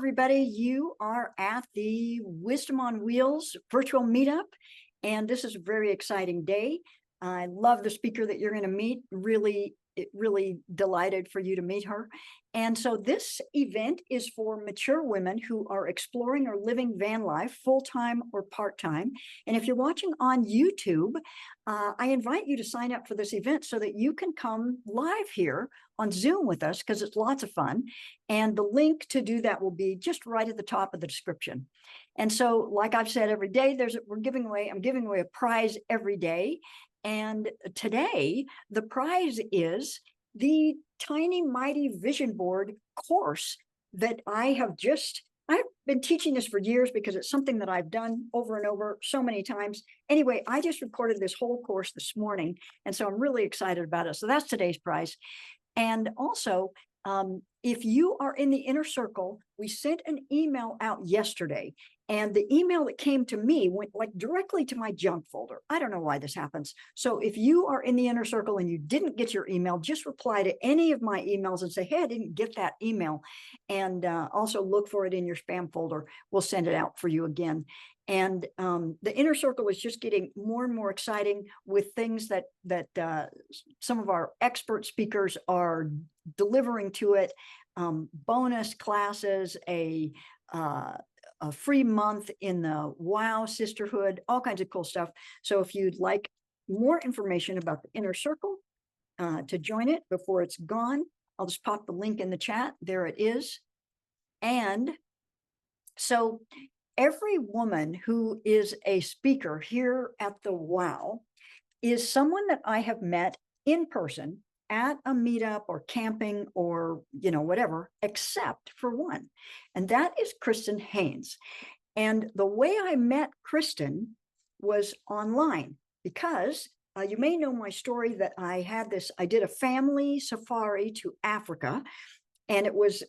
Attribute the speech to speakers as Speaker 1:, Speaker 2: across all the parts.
Speaker 1: everybody. You are at the Wisdom on Wheels virtual meetup, and this is a very exciting day. I love the speaker that you're going to meet. Really delighted for you to meet her. And so this event is for mature women who are exploring or living van life full-time or part-time. And if you're watching on YouTube, I invite you to sign up for this event so that you can come live here on Zoom with us, because it's lots of fun. And the link to do that will be just right at the top of the description. And so, like I've said, every day I'm giving away a prize every day. And today, the prize is the Tiny Mighty Vision Board course that I've been teaching this for years because it's something that I've done over and over so many times. Anyway, I just recorded this whole course this morning, and so I'm really excited about it. So that's today's prize. And also, if you are in the inner circle, we sent an email out yesterday, and the email that came to me went like directly to my junk folder. I don't know why this happens. So if you are in the inner circle and you didn't get your email, just reply to any of my emails and say, hey, I didn't get that email. And also look for it in your spam folder. We'll send it out for you again. And the inner circle is just getting more and more exciting with things that some of our expert speakers are delivering to it. Bonus classes, a free month in the WOW Sisterhood, all kinds of cool stuff. So if you'd like more information about the inner circle to join it before it's gone, I'll just pop the link in the chat. There it is. And so every woman who is a speaker here at the WOW is someone that I have met in person at a meetup or camping or, whatever, except for one. And that is Kristin Hanes. And the way I met Kristen was online, because you may know my story that I did a family safari to Africa, and it was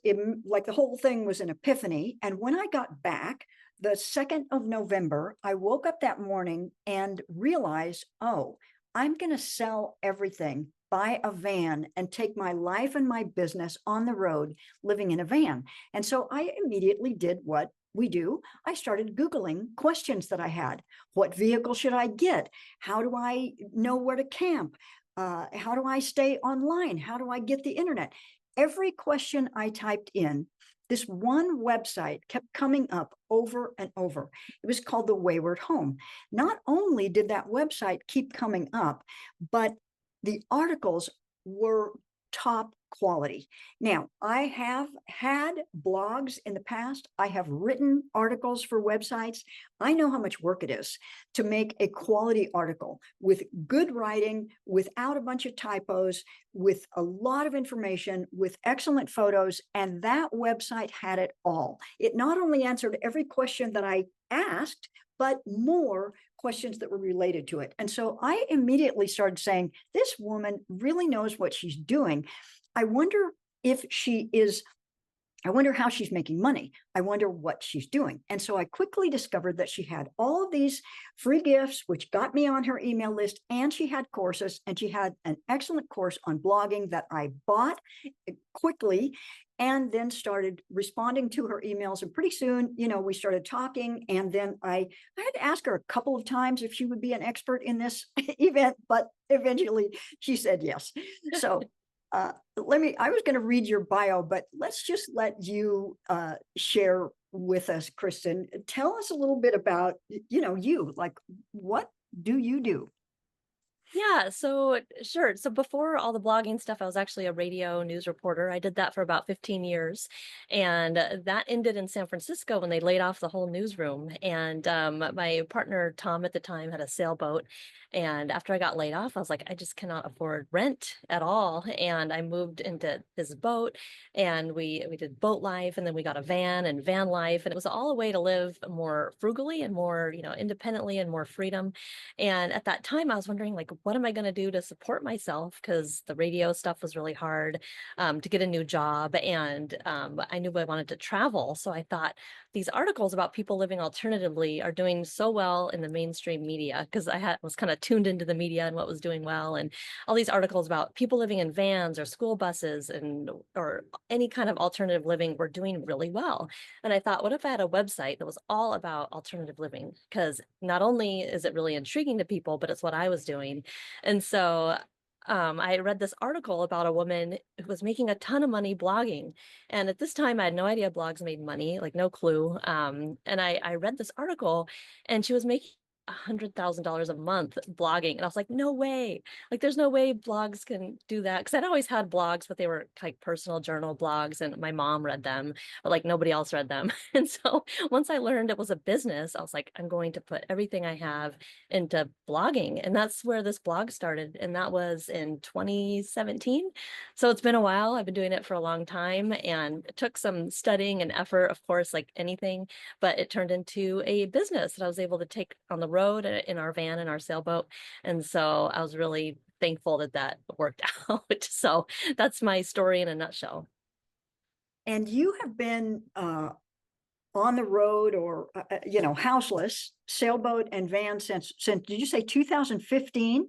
Speaker 1: like the whole thing was an epiphany. And when I got back, the 2nd of November, I woke up that morning and realized, oh, I'm going to sell everything, buy a van, and take my life and my business on the road living in a van. And so I immediately did what we do. I started Googling questions that I had. What vehicle should I get? How do I know where to camp? How do I stay online? How do I get the internet? Every question I typed in, this one website kept coming up over and over. It was called the Wayward Home. Not only did that website keep coming up, but the articles were top quality. Now, I have had blogs in the past. I have written articles for websites. I know how much work it is to make a quality article with good writing, without a bunch of typos, with a lot of information, with excellent photos. And that website had it all. It not only answered every question that I asked, but more questions that were related to it. And so I immediately started saying, this woman really knows what she's doing. I wonder how she's making money. I wonder what she's doing. And so I quickly discovered that she had all of these free gifts, which got me on her email list, and she had courses, and she had an excellent course on blogging that I bought quickly, and then started responding to her emails. And pretty soon, we started talking. And then I had to ask her a couple of times if she would be an expert in this event, but eventually she said yes. So I was going to read your bio, but let's just let you share with us, Kristen. Tell us a little bit about, you, like, what do you do?
Speaker 2: Yeah, so sure. So before all the blogging stuff, I was actually a radio news reporter. I did that for about 15 years. And that ended in San Francisco when they laid off the whole newsroom. And my partner, Tom, at the time had a sailboat. And after I got laid off, I was like, I just cannot afford rent at all. And I moved into this boat, and we did boat life, and then we got a van and van life. And it was all a way to live more frugally and more, independently and more freedom. And at that time, I was wondering, like, what am I going to do to support myself? Because the radio stuff was really hard to get a new job. And I knew I wanted to travel. So I thought these articles about people living alternatively are doing so well in the mainstream media, because was kind of tuned into the media and what was doing well. And all these articles about people living in vans or school buses or any kind of alternative living were doing really well. And I thought, what if I had a website that was all about alternative living? Because not only is it really intriguing to people, but it's what I was doing. And so I read this article about a woman who was making a ton of money blogging. And at this time, I had no idea blogs made money, like no clue. And I read this article, and she was making $100,000 a month blogging. And I was like, no way. Like, there's no way blogs can do that. Cause I'd always had blogs, but they were like personal journal blogs, and my mom read them, but like nobody else read them. And so once I learned it was a business, I was like, I'm going to put everything I have into blogging. And that's where this blog started. And that was in 2017. So it's been a while. I've been doing it for a long time, and it took some studying and effort, of course, like anything, but it turned into a business that I was able to take on the road in our van and our sailboat. And so I was really thankful that that worked out. So that's my story in a nutshell.
Speaker 1: And you have been on the road or, houseless, sailboat and van since, did you say 2015?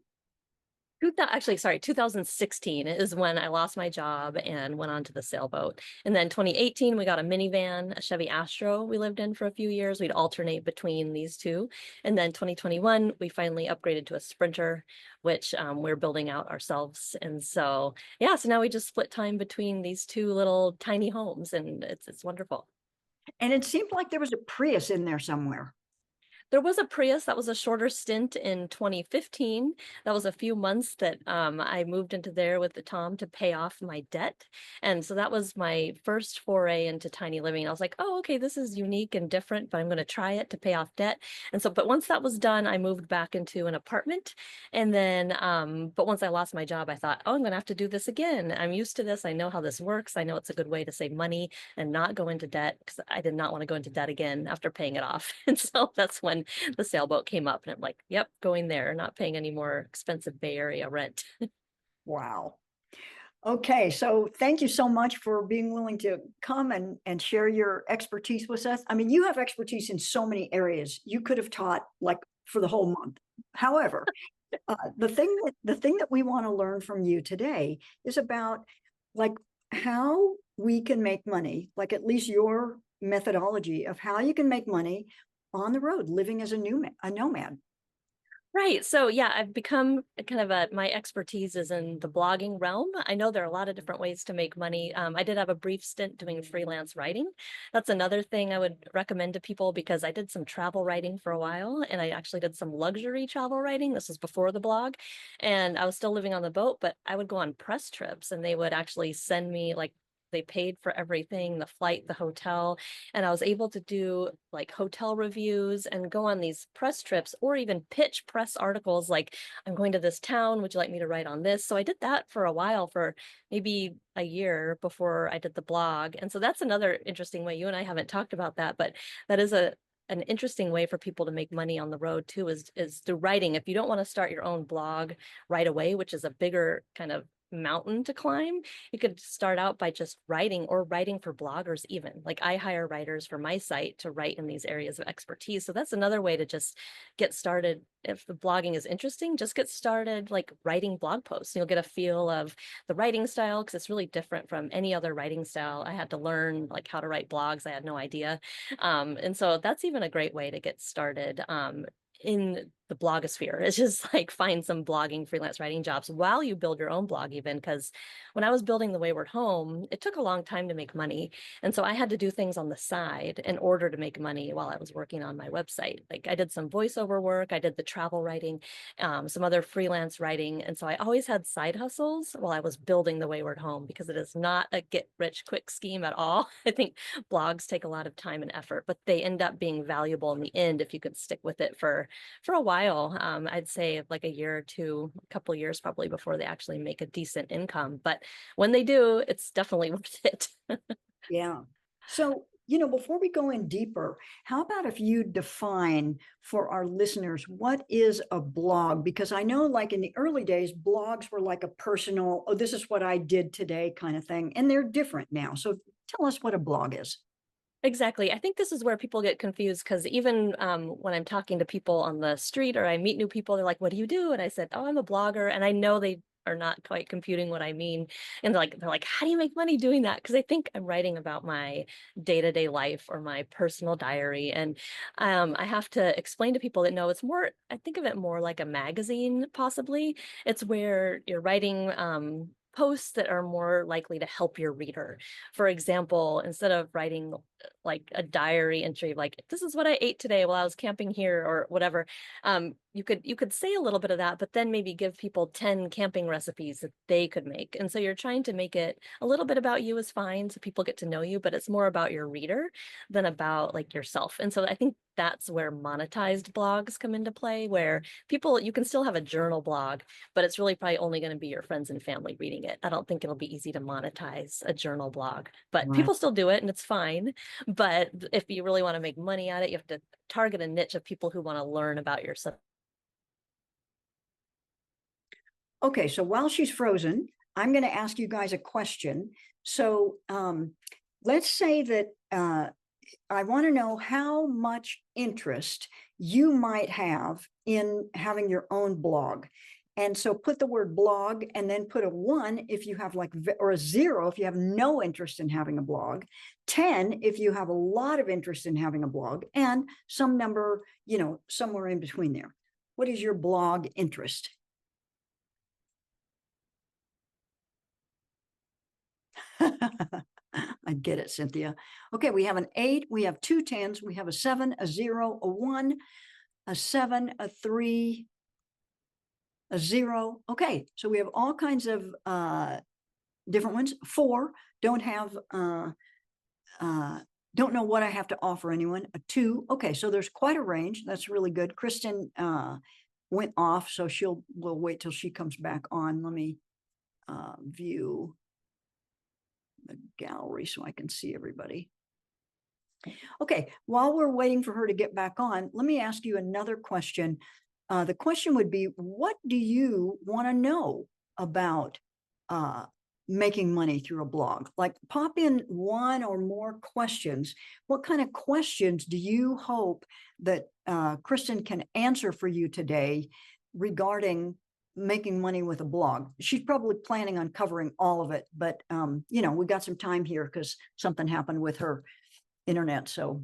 Speaker 2: Actually, sorry, 2016 is when I lost my job and went on to the sailboat. And then 2018, we got a minivan, a Chevy Astro we lived in for a few years. We'd alternate between these two. And then 2021, we finally upgraded to a Sprinter, which we're building out ourselves. And so, yeah, so now we just split time between these two little tiny homes, and it's wonderful.
Speaker 1: And it seemed like there was a Prius in there somewhere.
Speaker 2: There was a Prius that was a shorter stint in 2015. That was a few months that I moved into there with the Tom to pay off my debt. And so that was my first foray into tiny living. I was like, oh, okay, this is unique and different, but I'm going to try it to pay off debt. And so, but once that was done, I moved back into an apartment. And then, but once I lost my job, I thought, oh, I'm going to have to do this again. I'm used to this. I know how this works. I know it's a good way to save money and not go into debt, because I did not want to go into debt again after paying it off. And so that's when the sailboat came up, and I'm like, yep, going there, not paying any more expensive Bay Area rent.
Speaker 1: Wow. Okay, so thank you so much for being willing to come and share your expertise with us. I mean, you have expertise in so many areas. You could have taught like for the whole month. However, the thing that we want to learn from you today is about like how we can make money, like at least your methodology of how you can make money on the road, living as a nomad.
Speaker 2: Right. So yeah, I've become kind of my expertise is in the blogging realm. I know there are a lot of different ways to make money. I did have a brief stint doing freelance writing. That's another thing I would recommend to people, because I did some travel writing for a while, and I actually did some luxury travel writing. This was before the blog, and I was still living on the boat, but I would go on press trips, and they would actually send me like, they paid for everything, the flight, the hotel, and I was able to do like hotel reviews and go on these press trips, or even pitch press articles like, I'm going to this town, would you like me to write on this? So I did that for a while, for maybe a year before I did the blog. And so that's another interesting way. You and I haven't talked about that, but that is an interesting way for people to make money on the road too, is through writing. If you don't want to start your own blog right away, which is a bigger kind of mountain to climb, you could start out by just writing, or writing for bloggers even. Like, I hire writers for my site to write in these areas of expertise. So that's another way to just get started. If the blogging is interesting, just get started like writing blog posts. You'll get a feel of the writing style, because it's really different from any other writing style. I had to learn like how to write blogs. I had no idea. And so that's even a great way to get started. In the blogosphere, it's just like find some blogging freelance writing jobs while you build your own blog, even because when I was building the Wayward Home, it took a long time to make money, and so I had to do things on the side in order to make money while I was working on my website. Like, I did some voiceover work, I did the travel writing, some other freelance writing, and so I always had side hustles while I was building the Wayward Home, because it is not a get rich quick scheme at all. I think blogs take a lot of time and effort, but they end up being valuable in the end if you could stick with it for a while. I'd say like a year or two, a couple of years probably, before they actually make a decent income. But when they do, it's definitely worth it.
Speaker 1: Yeah. So before we go in deeper, how about if you define for our listeners, what is a blog? Because I know like in the early days, blogs were like a personal, oh, this is what I did today kind of thing. And they're different now. So tell us what a blog is.
Speaker 2: Exactly. I think this is where people get confused because even when I'm talking to people on the street or I meet new people, they're like, "What do you do?" And I said, "Oh, I'm a blogger." And I know they are not quite computing what I mean. And they're like, "How do you make money doing that?" Because I think I'm writing about my day-to-day life or my personal diary. And I have to explain to people that no, it's more, I think of it more like a magazine, possibly. It's where you're writing posts that are more likely to help your reader. For example, instead of writing like a diary entry like this is what I ate today while I was camping here or whatever, you could say a little bit of that, but then maybe give people 10 camping recipes that they could make. And so you're trying to make it a little bit about you is fine so people get to know you, but it's more about your reader than about like yourself. And so I think that's where monetized blogs come into play, where people, you can still have a journal blog, but it's really probably only going to be your friends and family reading it. I don't think it'll be easy to monetize a journal blog, but
Speaker 1: Right.
Speaker 2: people still do it and it's fine. But if you really want to make money at it, you have to target a niche of people who want to learn about your subject.
Speaker 1: Okay, so while she's frozen, I'm going to ask you guys a question. So let's say that I want to know how much interest you might have in having your own blog. And so put the word blog and then put a 1 if you have like, or a 0 if you have no interest in having a blog, 10 if you have a lot of interest in having a blog, and some number, somewhere in between there. What is your blog interest? I get it, Cynthia. Okay, we have an 8, we have 2 10s, we have a 7, a 0, a 1, a 7, a 3, a 0. Okay, so we have all kinds of different ones. 4, don't have, don't know what I have to offer anyone. A 2, okay, so there's quite a range. That's really good. Kristin went off, so we'll wait till she comes back on. Let me view the gallery so I can see everybody. Okay, while we're waiting for her to get back on, let me ask you another question. The question would be, what do you want to know about making money through a blog? Like pop in 1 or more questions. What kind of questions do you hope that Kristin can answer for you today regarding making money with a blog? She's probably planning on covering all of it, but we got some time here because something happened with her internet. So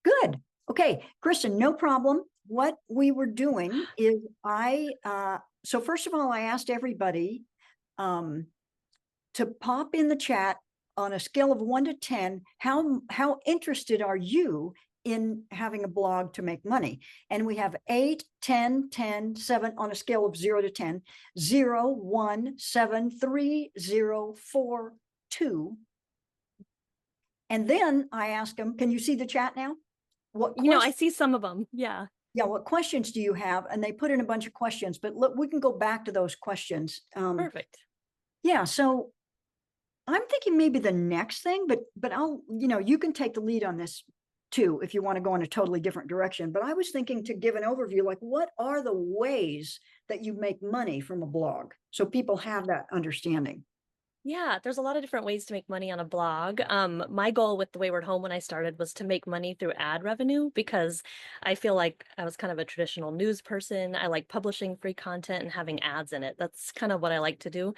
Speaker 1: good. Okay, Kristin, no problem. What we were doing is so first of all, I asked everybody to pop in the chat on a scale of 1 to 10, how interested are you in having a blog to make money? And we have 8, 10, 10, 7 on a scale of 0 to 10, 0, 1, 7, 3, 0, 4, 2. And then I asked them, can you see the chat now?
Speaker 2: I see some of them. Yeah.
Speaker 1: Yeah, what questions do you have? And they put in a bunch of questions, but look, we can go back to those questions.
Speaker 2: Perfect.
Speaker 1: Yeah, so I'm thinking maybe the next thing, but I'll, you can take the lead on this too if you want to go in a totally different direction. But I was thinking to give an overview, like what are the ways that you make money from a blog so people have that understanding?
Speaker 2: Yeah, there's a lot of different ways to make money on a blog. My goal with the Wayward Home when I started was to make money through ad revenue because I feel like I was kind of a traditional news person. I like publishing free content and having ads in it. That's kind of what I like to do.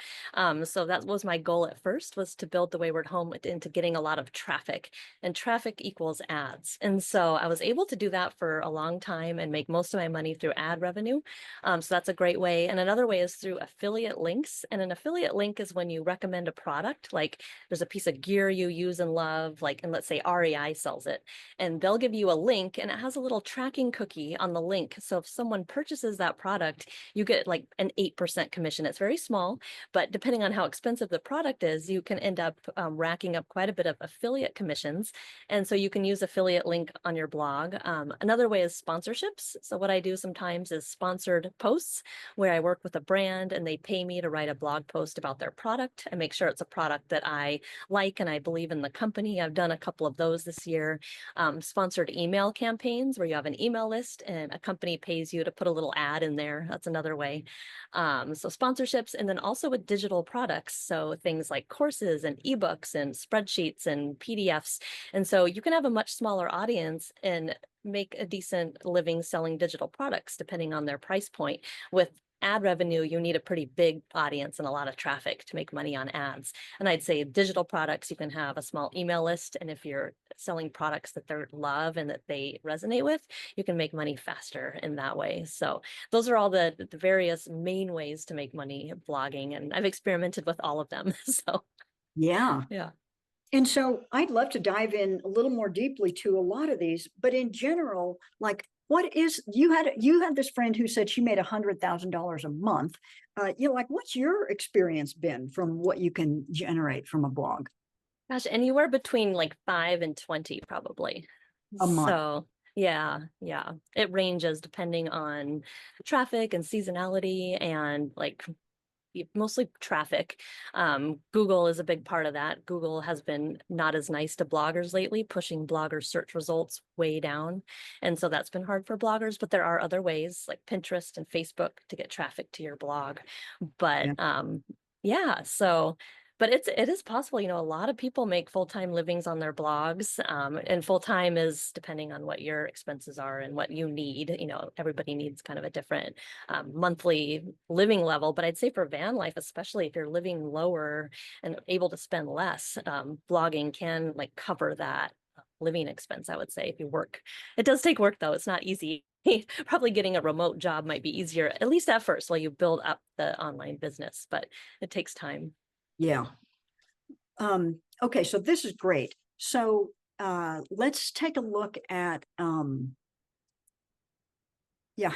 Speaker 2: So that was my goal at first, was to build the Wayward Home into getting a lot of traffic, and traffic equals ads. And so I was able to do that for a long time and make most of my money through ad revenue. So that's a great way. And another way is through affiliate links. And an affiliate link is when you recommend a product, like there's a piece of gear you use and love, like, and let's say REI sells it, and they'll give you a link and it has a little tracking cookie on the link. So if someone purchases that product, you get like an 8% commission. It's very small, but depending on how expensive the product is, you can end up racking up quite a bit of affiliate commissions. And so you can use affiliate link on your blog. Another way is sponsorships. So what I do sometimes is sponsored posts where I work with a brand and they pay me to write a blog post about their product. I make make sure it's a product that I like and I believe in the company. I've done a couple of those this year. Sponsored email campaigns where you have an email list and a company pays you to put a little ad in there. That's another way. So sponsorships, and then also with digital products. So things like courses and ebooks and spreadsheets and PDFs. And so you can have a much smaller audience and make a decent living selling digital products depending on their price point. With ad revenue, you need a pretty big audience and a lot of traffic to make money on ads. And I'd say digital products, you can have a small email list. And if you're selling products that they love and that they resonate with, you can make money faster in that way. So those are all the various main ways to make money blogging. And I've experimented with all of them. So
Speaker 1: Yeah.
Speaker 2: yeah.
Speaker 1: And so I'd love to dive in a little more deeply to a lot of these, but in general, like what is, you had this friend who said she made $100,000 a month. Like, what's your experience been from what you can generate from a blog
Speaker 2: Gosh, anywhere between like 5 and 20 probably.
Speaker 1: a month?
Speaker 2: So yeah, it ranges depending on traffic and seasonality and like mostly traffic. Google is a big part of that. Google has been not as nice to bloggers lately, pushing blogger search results way down. And so that's been hard for bloggers, but there are other ways like Pinterest and Facebook to get traffic to your blog. But yeah, so but it is possible, a lot of people make full-time livings on their blogs. And full-time is depending on what your expenses are and what you need. Everybody needs kind of a different monthly living level. But I'd say for van life, especially if you're living lower and able to spend less, blogging can like cover that living expense, I would say, if you work. It does take work though. It's not easy. Probably getting a remote job might be easier, at least at first, while you build up the online business, but it takes time.
Speaker 1: Yeah. Okay, so this is great. So let's take a look at how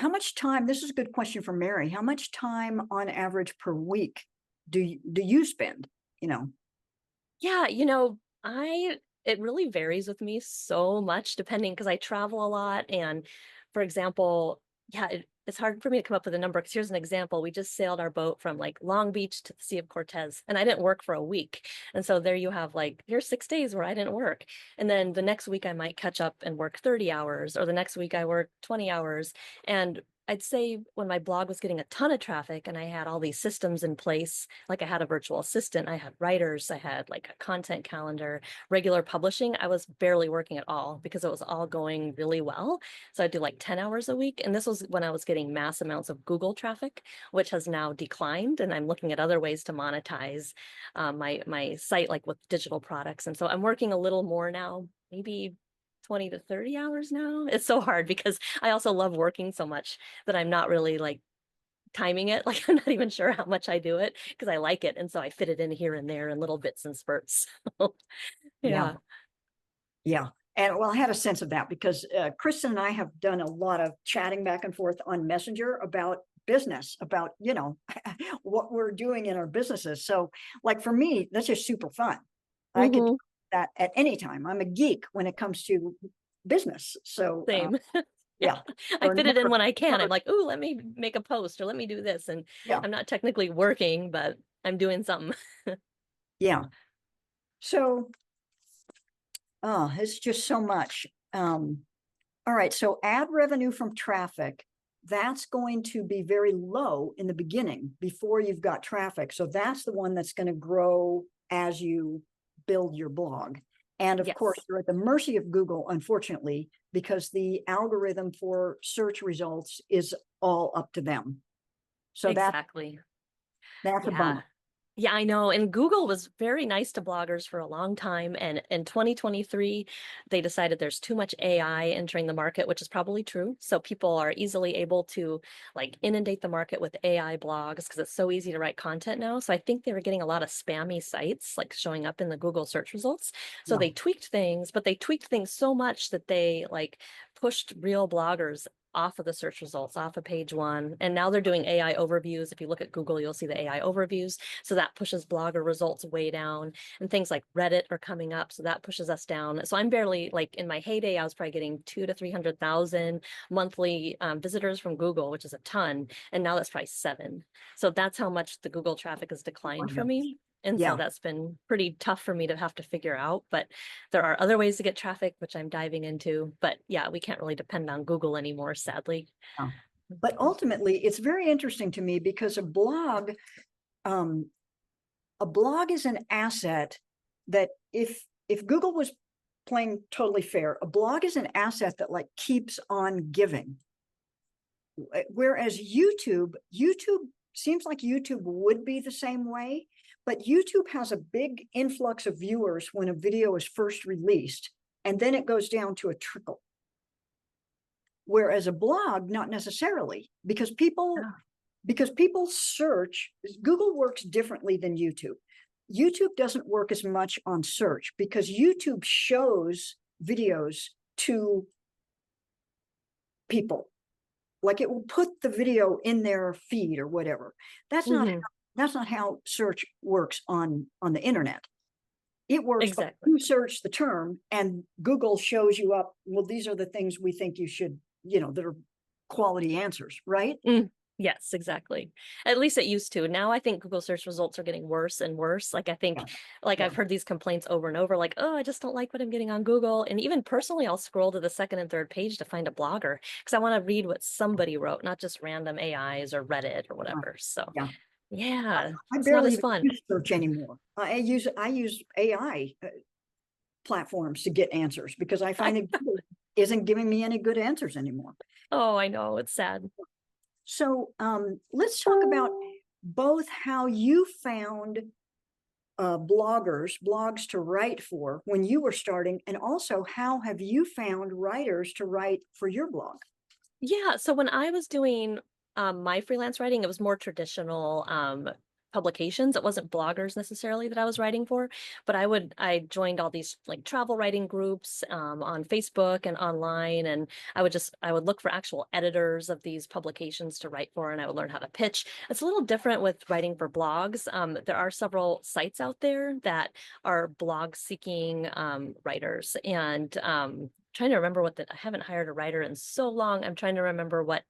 Speaker 1: much time, this is a good question for Mary. How much time on average per week do you spend?
Speaker 2: Yeah, it really varies with me so much depending because I travel a lot. And for example, yeah, it's hard for me to come up with a number because here's an example. We just sailed our boat from like Long Beach to the Sea of Cortez and I didn't work for a week. And so there you have like, here's 6 days where I didn't work. And then the next week I might catch up and work 30 hours, or the next week I work 20 hours. And I'd say when my blog was getting a ton of traffic and I had all these systems in place, like I had a virtual assistant, I had writers, I had like a content calendar, regular publishing, I was barely working at all because it was all going really well. So I'd do like 10 hours a week. And this was when I was getting mass amounts of Google traffic, which has now declined. And I'm looking at other ways to monetize my site, like with digital products. And so I'm working a little more now, maybe 20 to 30 hours now. It's so hard because I also love working so much that I'm not really like timing it. Like I'm not even sure how much I do it because I like it. And so I fit it in here and there in little bits and spurts. Yeah.
Speaker 1: Yeah. And well, I had a sense of that because Kristen and I have done a lot of chatting back and forth on Messenger about business, about, what we're doing in our businesses. So like for me, that's just super fun. I could do that at any time. I'm a geek when it comes to business. So
Speaker 2: Same.
Speaker 1: yeah.
Speaker 2: I fit it in when I can.
Speaker 1: never-
Speaker 2: I'm like, ooh, let me make a post or let me do this. And
Speaker 1: Yeah.
Speaker 2: I'm not technically working, but I'm doing something.
Speaker 1: Yeah. So, it's just so much. All right. So ad revenue from traffic, that's going to be very low in the beginning before you've got traffic. So that's the one that's going to grow as you build your blog. And of course, you're at the mercy of Google, unfortunately, because the algorithm for search results is all up to them. So
Speaker 2: Exactly.
Speaker 1: that's a bummer.
Speaker 2: Yeah, I know. And Google was very nice to bloggers for a long time. And in 2023, they decided there's too much AI entering the market, which is probably true. So people are easily able to like inundate the market with AI blogs because it's so easy to write content now. So I think they were getting a lot of spammy sites like showing up in the Google search results. So they tweaked things, but they tweaked things so much that they like pushed real bloggers off of the search results, off of page one. And now they're doing AI overviews. If you look at Google, you'll see the AI overviews. So that pushes blogger results way down, and things like Reddit are coming up. So that pushes us down. So I'm barely like in my heyday, I was probably getting 200,000 to 300,000 monthly visitors from Google, which is a ton. And now that's probably 7. So that's how much the Google traffic has declined for me. And so
Speaker 1: Yeah.
Speaker 2: that's been pretty tough for me to have to figure out. But there are other ways to get traffic, which I'm diving into. But yeah, we can't really depend on Google anymore, sadly.
Speaker 1: Yeah. But ultimately, it's very interesting to me because um, a blog is an asset that if Google was playing totally fair, a blog is an asset that like keeps on giving. Whereas YouTube seems like YouTube would be the same way, but YouTube has a big influx of viewers when a video is first released, and then it goes down to a trickle. Whereas a blog, not necessarily, because people search. Google works differently than YouTube. YouTube doesn't work as much on search because YouTube shows videos to people. Like it will put the video in their feed or whatever. That's not how search works on the internet. It works
Speaker 2: Exactly.
Speaker 1: you search the term and Google shows you up, well, these are the things we think you should, that are quality answers, right?
Speaker 2: Yes, exactly. At least it used to. Now I think Google search results are getting worse and worse. Like I think,
Speaker 1: Yeah.
Speaker 2: I've heard these complaints over and over, like, oh, I just don't like what I'm getting on Google. And even personally, I'll scroll to the second and third page to find a blogger because I want to read what somebody wrote, not just random AIs or Reddit or whatever. So yeah,
Speaker 1: I
Speaker 2: it's not
Speaker 1: barely
Speaker 2: as
Speaker 1: even
Speaker 2: fun.
Speaker 1: use search anymore. I use AI platforms to get answers because I find it Google isn't giving me any good answers anymore.
Speaker 2: Oh, I know. It's sad.
Speaker 1: So let's talk about both how you found blogs to write for when you were starting, and also how have you found writers to write for your blog?
Speaker 2: Yeah. So when I was doing my freelance writing, it was more traditional publications. It wasn't bloggers necessarily that I was writing for, but I joined all these like travel writing groups on Facebook and online. And I would look for actual editors of these publications to write for, and I would learn how to pitch. It's a little different with writing for blogs. There are several sites out there that are blog seeking writers, and trying to remember I haven't hired a writer in so long. I'm trying to remember what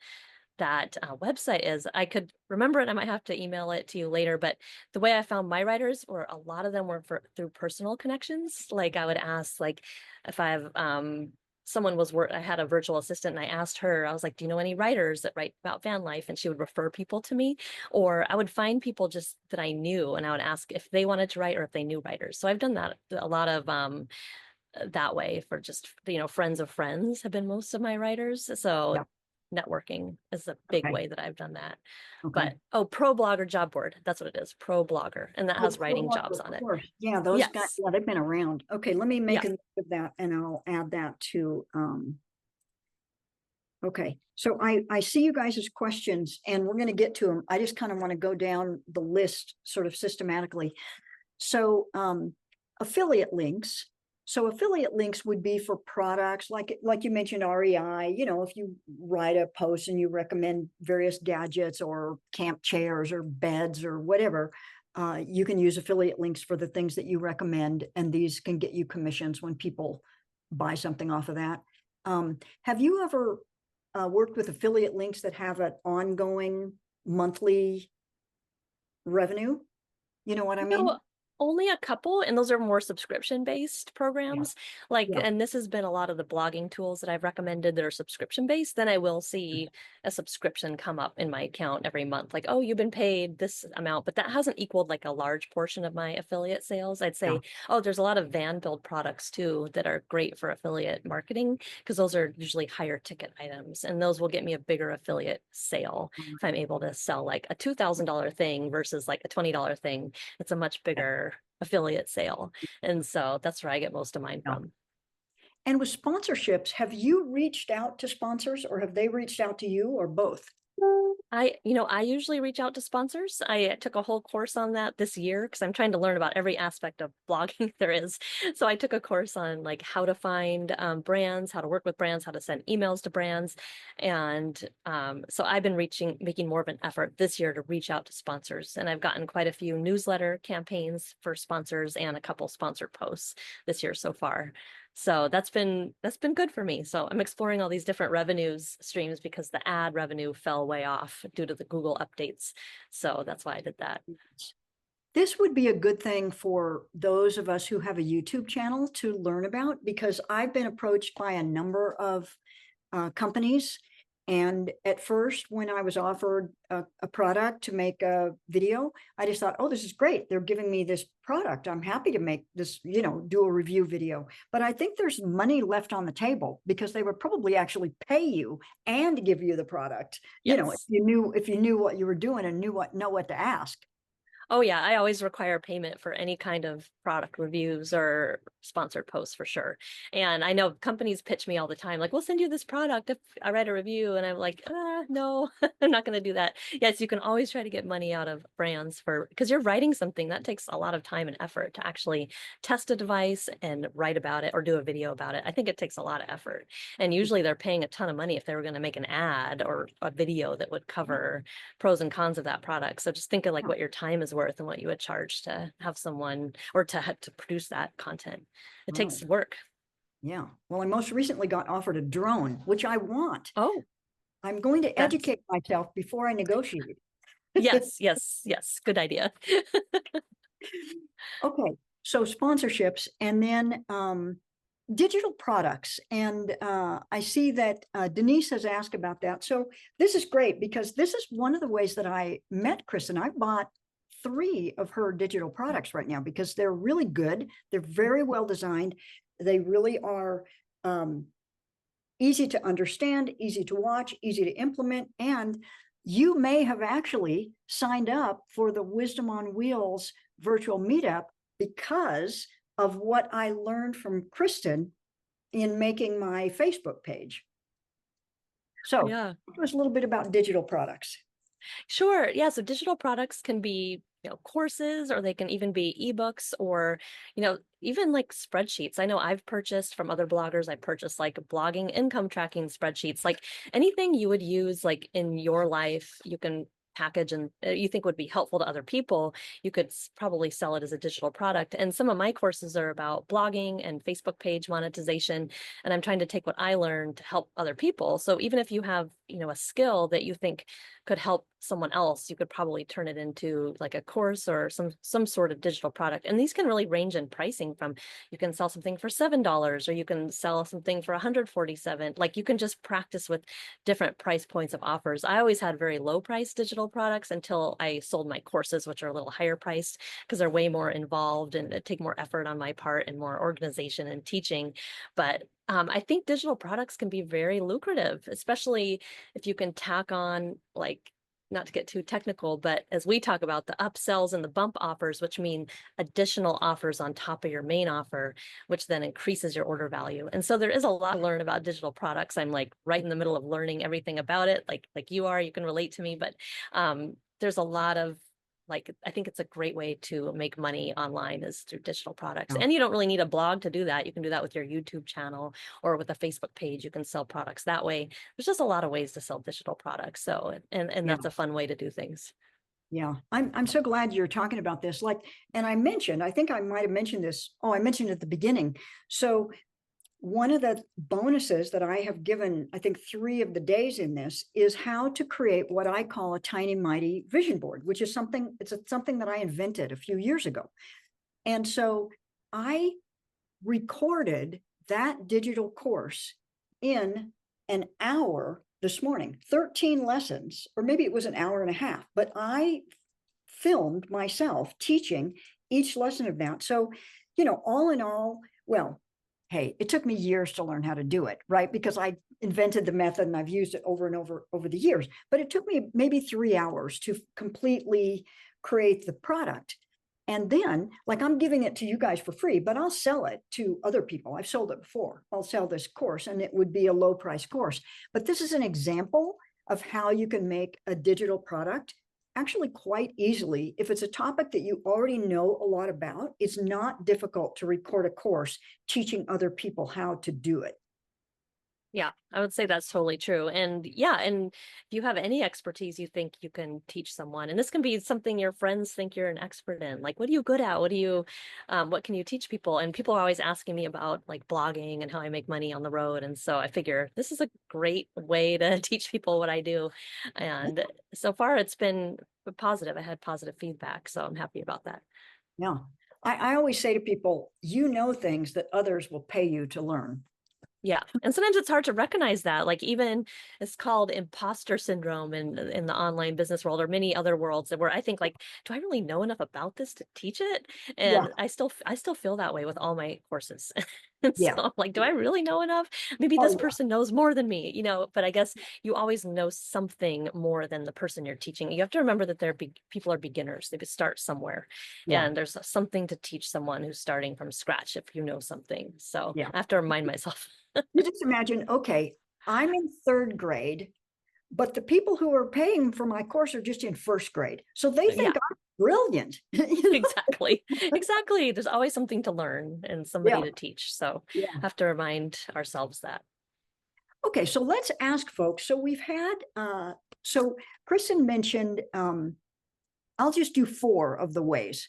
Speaker 2: that website is. I could remember it. I might have to email it to you later. But the way I found my writers were a lot of them were through personal connections. Like I would ask, like if I have I had a virtual assistant and I asked her, I was like, do you know any writers that write about van life? And she would refer people to me, or I would find people just that I knew and I would ask if they wanted to write or if they knew writers. So I've done that a lot of that way for just, friends of friends have been most of my writers. So
Speaker 1: Yeah.
Speaker 2: networking is a big
Speaker 1: Okay.
Speaker 2: way that I've done that.
Speaker 1: Okay.
Speaker 2: But Pro Blogger job board, that's what it is, Pro Blogger, and that has writing jobs
Speaker 1: Of
Speaker 2: on it.
Speaker 1: course. Yeah, those guys,
Speaker 2: Yes.
Speaker 1: they've been around. Okay, let me make
Speaker 2: Yeah.
Speaker 1: a note of that and I'll add that to okay. So I see you guys' questions and we're going to get to them. I just kind of want to go down the list sort of systematically. So affiliate links. So affiliate links would be for products like you mentioned REI, if you write a post and you recommend various gadgets or camp chairs or beds or whatever, you can use affiliate links for the things that you recommend, and these can get you commissions when people buy something off of that. Have you ever worked with affiliate links that have an ongoing monthly revenue? You know what I mean?
Speaker 2: No, only a couple, and those are more subscription-based
Speaker 1: Yeah.
Speaker 2: programs. Like,
Speaker 1: Yeah.
Speaker 2: and this has been a lot of the blogging tools that I've recommended that are subscription-based. Then I will see a subscription come up in my account every month, like, oh, you've been paid this amount, but that hasn't equaled like a large portion of my affiliate sales. I'd
Speaker 1: Yeah.
Speaker 2: say, oh, there's a lot of van build products too that are great for affiliate marketing because those are usually higher ticket items, and those will get me a bigger affiliate sale if I'm able to sell like a $2,000 thing versus like a $20 thing. It's a much bigger affiliate sale. And so that's where I get most of mine
Speaker 1: Yeah.
Speaker 2: from.
Speaker 1: And with sponsorships, have you reached out to sponsors or have they reached out to you, or both?
Speaker 2: I usually reach out to sponsors. I took a whole course on that this year because I'm trying to learn about every aspect of blogging there is. So I took a course on like how to find brands, how to work with brands, how to send emails to brands. And so I've been making more of an effort this year to reach out to sponsors. And I've gotten quite a few newsletter campaigns for sponsors and a couple sponsored posts this year so far. So that's been good for me. So I'm exploring all these different revenues streams because the ad revenue fell way off due to the Google updates. So that's why I did that.
Speaker 1: This would be a good thing for those of us who have a YouTube channel to learn about, because I've been approached by a number of companies. And at first, when I was offered a product to make a video, I just thought, oh, this is great. They're giving me this product. I'm happy to make this, do a review video. But I think there's money left on the table, because they would probably actually pay you and give you the product.
Speaker 2: Yes.
Speaker 1: If you knew what you were doing and know what to ask.
Speaker 2: Oh yeah, I always require payment for any kind of product reviews or sponsored posts for sure. And I know companies pitch me all the time, like, we'll send you this product if I write a review. And I'm like, no, I'm not going to do that. Yes, you can always try to get money out of brands because you're writing something that takes a lot of time and effort to actually test a device and write about it or do a video about it. I think it takes a lot of effort. And usually they're paying a ton of money if they were going to make an ad or a video that would cover pros and cons of that product. So just think of like what your time is worth and what you would charge to have someone or to produce that content. It
Speaker 1: Wow.
Speaker 2: takes work.
Speaker 1: Yeah. Well, I most recently got offered a drone, which I want.
Speaker 2: Oh,
Speaker 1: I'm going to
Speaker 2: that's
Speaker 1: educate myself before I negotiate.
Speaker 2: yes, yes. Good idea.
Speaker 1: Okay. So sponsorships, and then digital products. And I see that Denise has asked about that. So this is great, because this is one of the ways that I met Kristen. I bought 3 of her digital products right now, because they're really good. They're very well designed. They really are easy to understand, easy to watch, easy to implement. And you may have actually signed up for the Wisdom on Wheels virtual meetup because of what I learned from Kristen in making my Facebook page. So
Speaker 2: Yeah.
Speaker 1: it was a little bit about digital products.
Speaker 2: Sure. Yeah. So digital products can be, courses, or they can even be ebooks, or, even like spreadsheets. I know I've purchased from other bloggers, I purchased like blogging income tracking spreadsheets, like anything you would use like in your life, you can package and you think would be helpful to other people, you could probably sell it as a digital product. And some of my courses are about blogging and Facebook page monetization. And I'm trying to take what I learned to help other people. So even if you have, a skill that you think could help someone else, you could probably turn it into like a course or some sort of digital product. And these can really range in pricing from, you can sell something for $7, or you can sell something for $147. Like you can just practice with different price points of offers. I always had very low price digital products until I sold my courses, which are a little higher priced because they're way more involved and take more effort on my part and more organization and teaching. But I think digital products can be very lucrative, especially if you can tack on, like, not to get too technical, but as we talk about the upsells and the bump offers, which mean additional offers on top of your main offer, which then increases your order value. And so there is a lot to learn about digital products. I'm like right in the middle of learning everything about it, like you are, you can relate to me, but there's a lot of, I think it's a great way to make money online is through digital products.
Speaker 1: Yeah.
Speaker 2: And you don't really need a blog to do that. You can do that with your YouTube channel or with a Facebook page. You can sell products that way. There's just a lot of ways to sell digital products. So, and
Speaker 1: Yeah.
Speaker 2: that's a fun way to do things.
Speaker 1: Yeah, I'm so glad you're talking about this. And I think I might have mentioned this. Oh, I mentioned it at the beginning. So one of the bonuses that I have given, I think 3 of the days in this, is how to create what I call a tiny mighty vision board, which is something that I invented a few years ago. And so I recorded that digital course in an hour this morning, 13 lessons, or maybe it was an hour and a half, but I filmed myself teaching each lesson of that. So, all in all, well, hey, it took me years to learn how to do it, right? Because I invented the method and I've used it over and over the years, but it took me maybe 3 hours to completely create the product. And then, I'm giving it to you guys for free, but I'll sell it to other people. I've sold it before. I'll sell this course and it would be a low price course. But this is an example of how you can make a digital product actually quite easily. If it's a topic that you already know a lot about, it's not difficult to record a course teaching other people how to do it.
Speaker 2: Yeah, I would say that's totally true. And yeah, and if you have any expertise you think you can teach someone, and this can be something your friends think you're an expert in, like what are you good at? What can you teach people? And people are always asking me about like blogging and how I make money on the road. And so I figure this is a great way to teach people what I do. And so far it's been positive. I had positive feedback, so I'm happy about that.
Speaker 1: Yeah. I always say to people, you know things that others will pay you to learn.
Speaker 2: Yeah. And sometimes it's hard to recognize that. Like even it's called imposter syndrome in the online business world or many other worlds where I think like, do I really know enough about this to teach it?
Speaker 1: Yeah.
Speaker 2: And I still feel that way with all my courses. And so
Speaker 1: Yeah.
Speaker 2: I'm like, do I really know enough? Maybe
Speaker 1: Oh,
Speaker 2: this
Speaker 1: yeah.
Speaker 2: person knows more than me, but I guess you always know something more than the person you're teaching. You have to remember that people are beginners. They start somewhere
Speaker 1: Yeah.
Speaker 2: and there's something to teach someone who's starting from scratch if you know something. So
Speaker 1: Yeah.
Speaker 2: I have to remind myself.
Speaker 1: You just imagine, okay, I'm in third grade, but the people who are paying for my course are just in first grade. So they
Speaker 2: Yeah.
Speaker 1: think I'm brilliant. You know?
Speaker 2: Exactly. Exactly. There's always something to learn and somebody
Speaker 1: Yeah.
Speaker 2: to teach. So
Speaker 1: Yeah.
Speaker 2: have to remind ourselves that.
Speaker 1: Okay, so let's ask folks. So we've had, so Kristen mentioned, I'll just do 4 of the ways.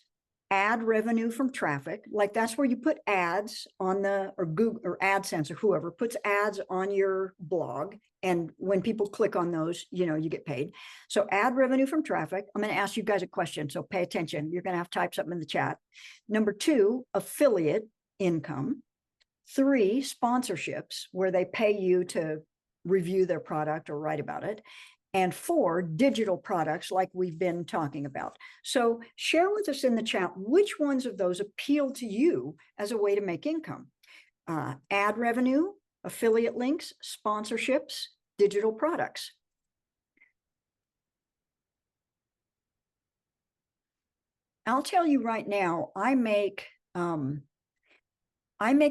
Speaker 1: Ad revenue from traffic, like that's where you put ads on or Google or AdSense or whoever puts ads on your blog. And when people click on those, you get paid. So ad revenue from traffic. I'm going to ask you guys a question, so pay attention. You're going to have to type something in the chat. Number 2, affiliate income. 3, sponsorships, where they pay you to review their product or write about it. And 4, digital products like we've been talking about. So share with us in the chat which ones of those appeal to you as a way to make income. Ad revenue, affiliate links, sponsorships, digital products. I'll tell you right now, I make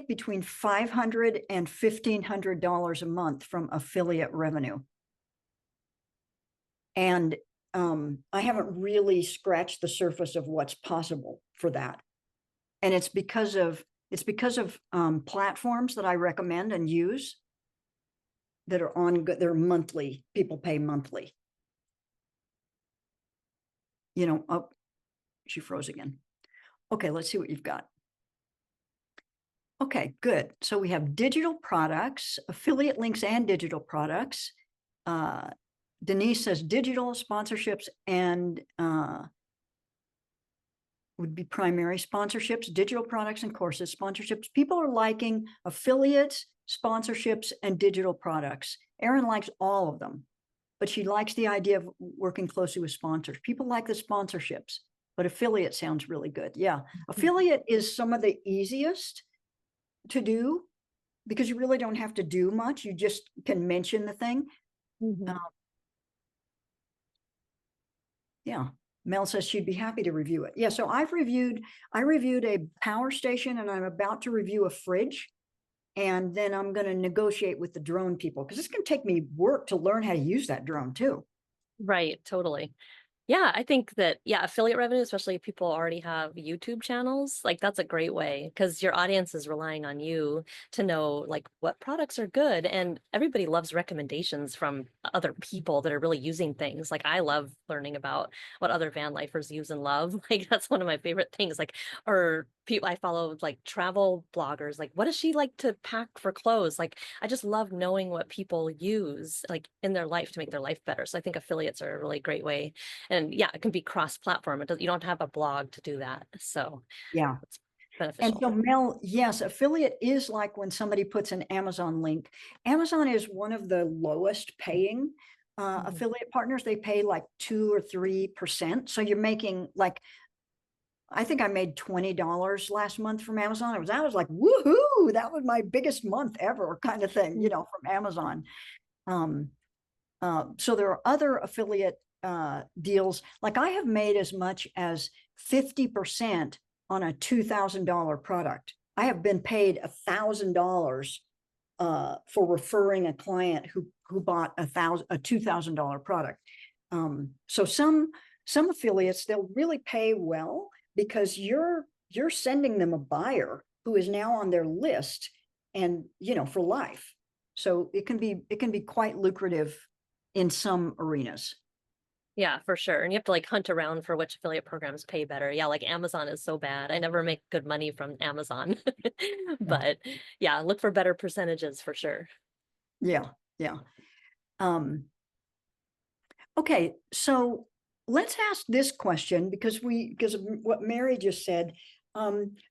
Speaker 1: between $500 and $1,500 a month from affiliate revenue. And I haven't really scratched the surface of what's possible for that. And it's because of platforms that I recommend and use that are they're monthly. People pay monthly. Oh, she froze again. Okay, let's see what you've got. Okay, good. So we have digital products, affiliate links and digital products. Denise says digital sponsorships and would be primary sponsorships, digital products and courses, sponsorships. People are liking affiliates, sponsorships, and digital products. Erin likes all of them, but she likes the idea of working closely with sponsors. People like the sponsorships, but affiliate sounds really good. Yeah. Affiliate is some of the easiest to do because you really don't have to do much. You just can mention the thing. Yeah. Mel says she'd be happy to review it. Yeah, so I reviewed a power station and I'm about to review a fridge. And then I'm going to negotiate with the drone people because it's going to take me work to learn how to use that drone too.
Speaker 2: Right. Totally. Yeah, I think that, yeah, affiliate revenue, especially if people already have YouTube channels, like that's a great way because your audience is relying on you to know like what products are good. And everybody loves recommendations from other people that are really using things. Like I love learning about what other van lifers use and love. Like that's one of my favorite things. Like, or people I follow like travel bloggers, like what does she like to pack for clothes? Like I just love knowing what people use like in their life to make their life better. So I think affiliates are a really great way. And yeah, it can be cross-platform. You don't have a blog to do that. So
Speaker 1: Yeah.
Speaker 2: it's
Speaker 1: And
Speaker 2: beneficial.
Speaker 1: so Mel, yes, affiliate is like when somebody puts an Amazon link. Amazon is one of the lowest paying affiliate partners. They pay like 2 or 3%. So you're making like, I think I made $20 last month from Amazon. I was like, woohoo, that was my biggest month ever kind of thing, from Amazon. So there are other affiliate deals. Like I have made as much as 50% on a $2,000 product. I have been paid $1,000 for referring a client who bought a $2,000 product. So some affiliates, they'll really pay well because you're sending them a buyer who is now on their list and for life. So it can be quite lucrative in some arenas.
Speaker 2: Yeah, for sure. And you have to like hunt around for which affiliate programs pay better. Yeah, like Amazon is so bad. I never make good money from Amazon.
Speaker 1: Yeah.
Speaker 2: But yeah, look for better percentages for sure.
Speaker 1: Yeah. Yeah. Um, okay. So let's ask this question because of what Mary just said.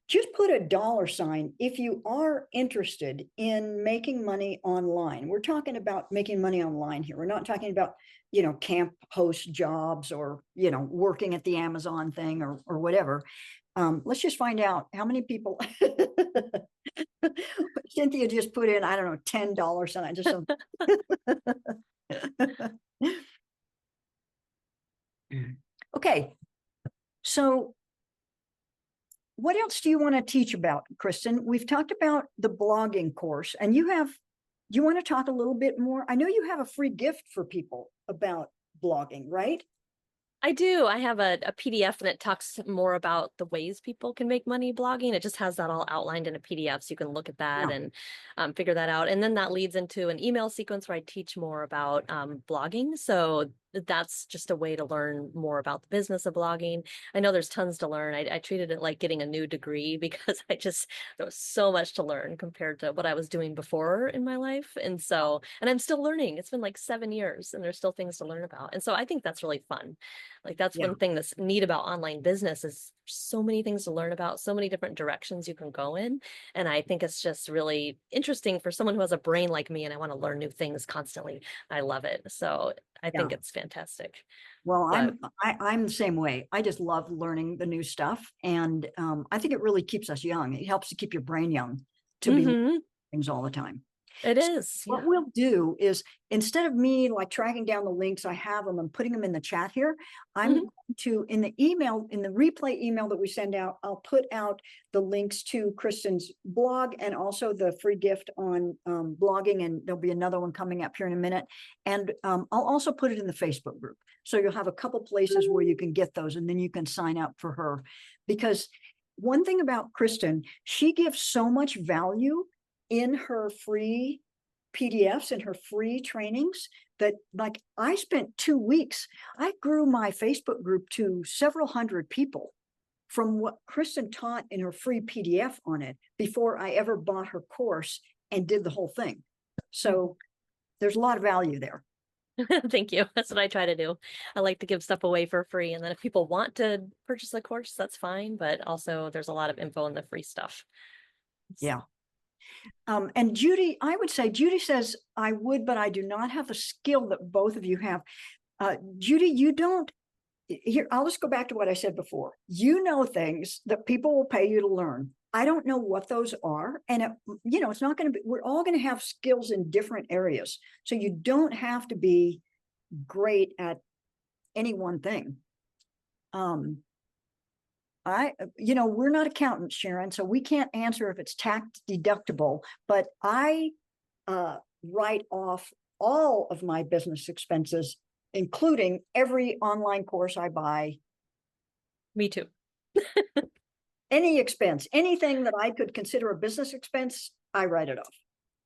Speaker 1: Just put a dollar sign if you are interested in making money online. We're talking about making money online here. We're not talking about, camp host jobs or, working at the Amazon thing or whatever. Let's just find out how many people. Cynthia just put in, I don't know, $10 sign. Just some. Okay, so what else do you want to teach about, Kristen? We've talked about the blogging course, and you want to talk a little bit more? I know you have a free gift for people about blogging, right?
Speaker 2: I do. I have a PDF and it talks more about the ways people can make money blogging. It just has that all outlined in a PDF. So you can look at that
Speaker 1: Yeah.
Speaker 2: and figure that out. And then that leads into an email sequence where I teach more about blogging. So that's just a way to learn more about the business of blogging. I know there's tons to learn. I treated it like getting a new degree because there was so much to learn compared to what I was doing before in my life. And I'm still learning. It's been like 7 years and there's still things to learn about. And so I think that's really fun. Like that's
Speaker 1: Yeah.
Speaker 2: one thing that's neat about online business is so many things to learn about, so many different directions you can go in. And I think it's just really interesting for someone who has a brain like me and I want to learn new things constantly. I love it. So I
Speaker 1: Yeah.
Speaker 2: think it's fantastic.
Speaker 1: Well,
Speaker 2: But
Speaker 1: I'm the same way. I just love learning the new stuff, and I think it really keeps us young. It helps to keep your brain young to be learning things all the time.
Speaker 2: it
Speaker 1: So
Speaker 2: is.
Speaker 1: what
Speaker 2: Yeah.
Speaker 1: we'll do is, instead of me like tracking down the links, I have them and putting them in the chat here. I'm going to, in the replay email that we send out, I'll put out the links to Kristen's blog and also the free gift on blogging. And there'll be another one coming up here in a minute. And I'll also put it in the Facebook group. So you'll have a couple places where you can get those, and then you can sign up for her. Because one thing about Kristen, she gives so much value in her free PDFs and her free trainings that, like, I spent 2 weeks, I grew my Facebook group to several hundred people from what Kristen taught in her free PDF on it before I ever bought her course and did the whole thing. So there's a lot of value there.
Speaker 2: Thank you. That's what I try to do. I like to give stuff away for free. And then if people want to purchase a course, that's fine. But also there's a lot of info in the free stuff.
Speaker 1: Yeah. And Judy, I would say, Judy says, I would, but I do not have the skill that both of you have. Judy, you don't, here, I'll just go back to what I said before. You know things that people will pay you to learn. I don't know what those are. And, it's not going to be, we're all going to have skills in different areas. So you don't have to be great at any one thing. We're not accountants, Sharon, so we can't answer if it's tax deductible, but I write off all of my business expenses, including every online course I buy.
Speaker 2: Me too.
Speaker 1: Any expense, anything that I could consider a business expense, I write it off.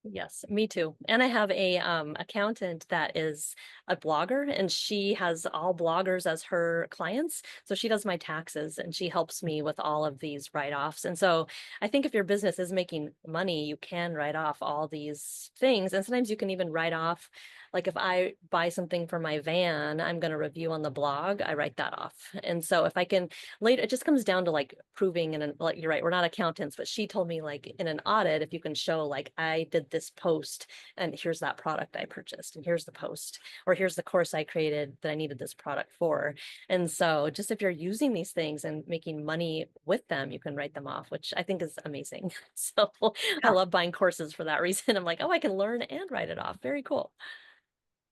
Speaker 2: Yes, me too. And I have a accountant that is a blogger and she has all bloggers as her clients. So she does my taxes and she helps me with all of these write-offs. And so I think if your business is making money, you can write off all these things. And sometimes you can even write off, like if I buy something for my van, I'm going to review on the blog, I write that off. And so if I can later, it just comes down to like proving, and like you're right, we're not accountants, but she told me like in an audit, if you can show like I did this post and here's that product I purchased and here's the post, or here's the course I created that I needed this product for. And so just if you're using these things and making money with them, you can write them off, which I think is amazing. So I love buying courses for that reason. I'm like, oh, I can learn and write it off. Very cool.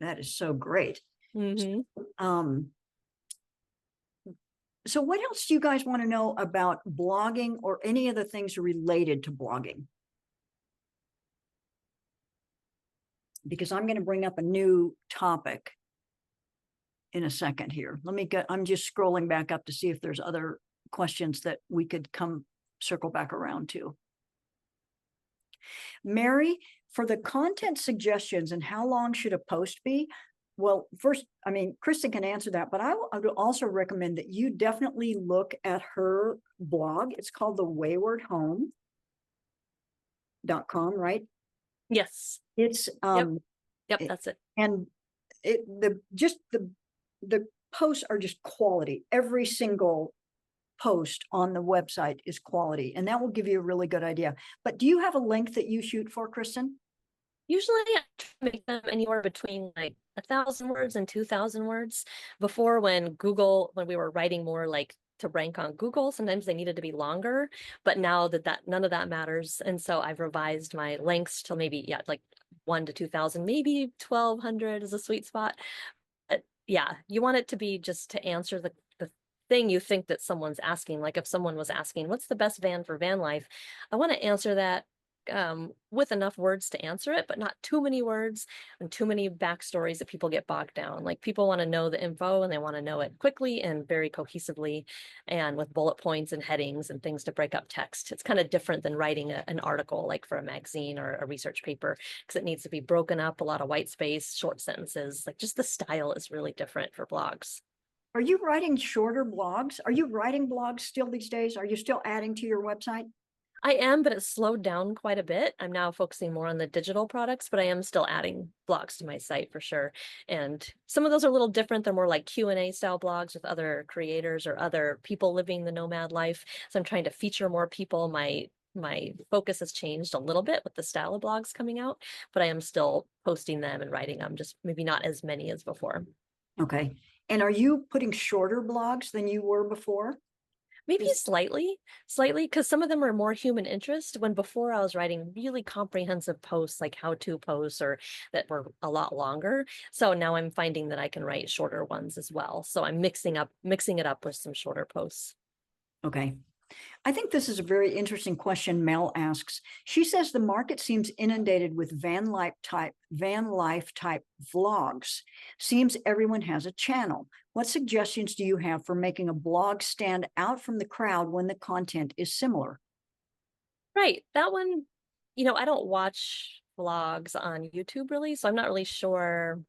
Speaker 1: That is so great.
Speaker 2: Mm-hmm.
Speaker 1: So what else do you guys want to know about blogging or any of the things related to blogging? Because I'm going to bring up a new topic in a second here. I'm just scrolling back up to see if there's other questions that we could circle back around to. Mary, for the content suggestions and how long should a post be? Well, first, I mean, Kristin can answer that, but I would also recommend that you definitely look at her blog. It's called the Wayward Home.com, right?
Speaker 2: Yes.
Speaker 1: It's
Speaker 2: Yep, that's it.
Speaker 1: and the posts are just quality. Every single post on the website is quality, and that will give you a really good idea. But do you have a length that you shoot for, Kristin?
Speaker 2: Usually I try to make them anywhere between like 1,000 words and 2,000 words. Before, when we were writing more like to rank on Google, sometimes they needed to be longer, but now that none of that matters. And so I've revised my lengths to maybe, yeah, like 1 to 2,000, maybe 1,200 is a sweet spot. But yeah, you want it to be just to answer the thing you think that someone's asking. Like if someone was asking, what's the best van for van life? I want to answer that with enough words to answer it, but not too many words and too many backstories that people get bogged down. Like people want to know the info and they want to know it quickly and very cohesively and with bullet points and headings and things to break up text. It's kind of different than writing an article like for a magazine or a research paper, because it needs to be broken up, a lot of white space, short sentences. Like just the style is really different for blogs.
Speaker 1: Are you writing shorter blogs? Are you writing blogs still these days? Are you still adding to your website?
Speaker 2: I am, but it's slowed down quite a bit. I'm now focusing more on the digital products, but I am still adding blogs to my site for sure. And some of those are a little different. They're more like Q&A style blogs with other creators or other people living the nomad life. So I'm trying to feature more people. My focus has changed a little bit with the style of blogs coming out, but I am still posting them and writing them, just maybe not as many as before.
Speaker 1: Okay. And are you putting shorter blogs than you were before?
Speaker 2: Maybe slightly, because some of them are more human interest. When before I was writing really comprehensive posts, like how-to posts, or that were a lot longer. So now I'm finding that I can write shorter ones as well. So I'm mixing it up with some shorter posts.
Speaker 1: Okay. I think this is a very interesting question Mel asks. She says the market seems inundated with van life type vlogs. Seems everyone has a channel. What suggestions do you have for making a blog stand out from the crowd when the content is similar?
Speaker 2: Right. That one, I don't watch vlogs on YouTube really, so I'm not really sure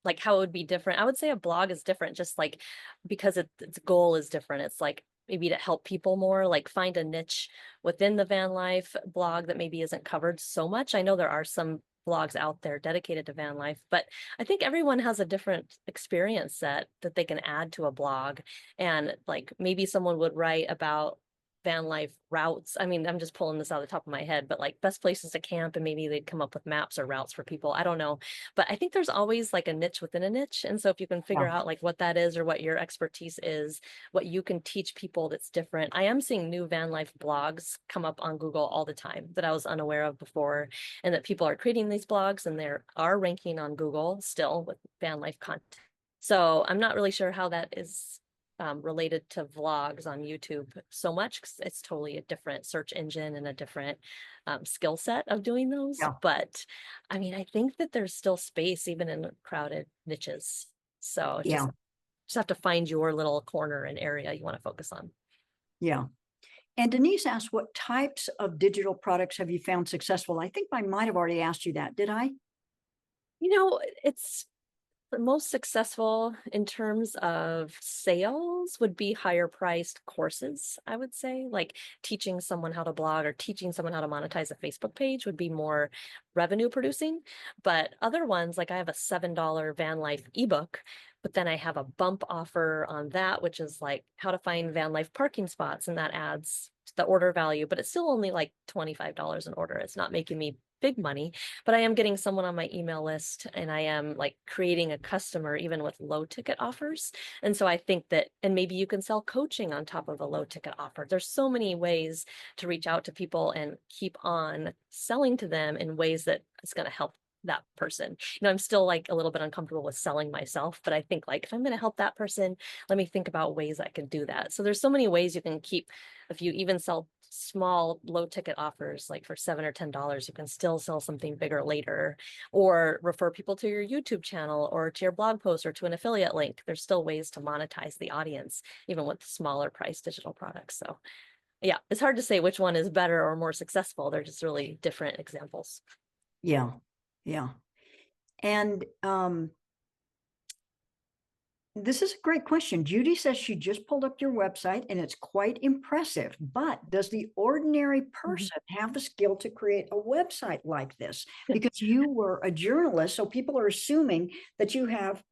Speaker 2: like how it would be different. I would say a blog is different just like because its goal is different. It's like maybe to help people more, like find a niche within the van life blog that maybe isn't covered so much. I know there are some blogs out there dedicated to van life, but I think everyone has a different experience set that they can add to a blog. And like maybe someone would write about van life routes. I mean, I'm just pulling this out of the top of my head, but like best places to camp, and maybe they'd come up with maps or routes for people. I don't know. But I think there's always like a niche within a niche. And so if you can figure out like what that is or what your expertise is, what you can teach people that's different. I am seeing new van life blogs come up on Google all the time that I was unaware of before, and that people are creating these blogs and they are ranking on Google still with van life content. So I'm not really sure how that is related to vlogs on YouTube so much, because it's totally a different search engine and a different skill set of doing those.
Speaker 1: Yeah.
Speaker 2: But I mean, I think that there's still space even in crowded niches. So just have to find your little corner and area you want to focus on.
Speaker 1: Yeah. And Denise asked, what types of digital products have you found successful? I think I might have already asked you that. Did I?
Speaker 2: It's the most successful in terms of sales would be higher priced courses, I would say. Like teaching someone how to blog or teaching someone how to monetize a Facebook page would be more revenue producing. But other ones, like I have a $7 van life ebook, but then I have a bump offer on that, which is like how to find van life parking spots, and that adds to the order value, but it's still only like $25 an order. It's not making me big money, but I am getting someone on my email list, and I am like creating a customer even with low ticket offers. And so I think that, and maybe you can sell coaching on top of a low ticket offer. There's so many ways to reach out to people and keep on selling to them in ways that is going to help that person. I'm still like a little bit uncomfortable with selling myself, but I think like if I'm going to help that person, let me think about ways I can do that. So there's so many ways you can keep, if you even sell small low ticket offers, like for $7 or $10, you can still sell something bigger later, or refer people to your YouTube channel or to your blog post or to an affiliate link. There's still ways to monetize the audience, even with smaller price digital products. So yeah, it's hard to say which one is better or more successful. They're just really different examples.
Speaker 1: Yeah. Yeah. And this is a great question. Judy says she just pulled up your website and it's quite impressive, but does the ordinary person have the skill to create a website like this? Because you were a journalist, so people are assuming that you have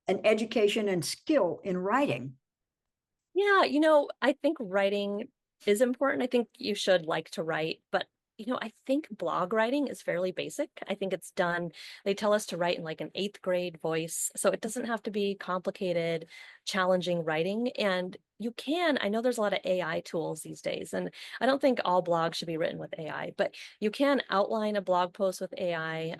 Speaker 1: an education and skill in writing.
Speaker 2: Yeah, I think writing is important. I think you should like to write, but I think blog writing is fairly basic. I think it's done, they tell us to write in like an eighth grade voice. So it doesn't have to be complicated, challenging writing. And I know there's a lot of AI tools these days, and I don't think all blogs should be written with AI, but you can outline a blog post with AI.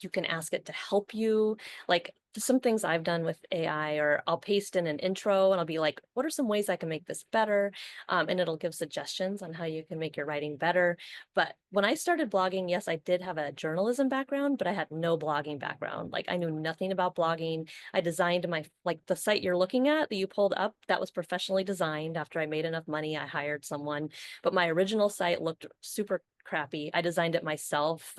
Speaker 2: You can ask it to help you. Like some things I've done with AI, or I'll paste in an intro and I'll be like, what are some ways I can make this better? And it'll give suggestions on how you can make your writing better. But when I started blogging, yes, I did have a journalism background, but I had no blogging background. Like I knew nothing about blogging. I designed like the site you're looking at that you pulled up, that was professionally designed. After I made enough money, I hired someone, but my original site looked super crappy. I designed it myself.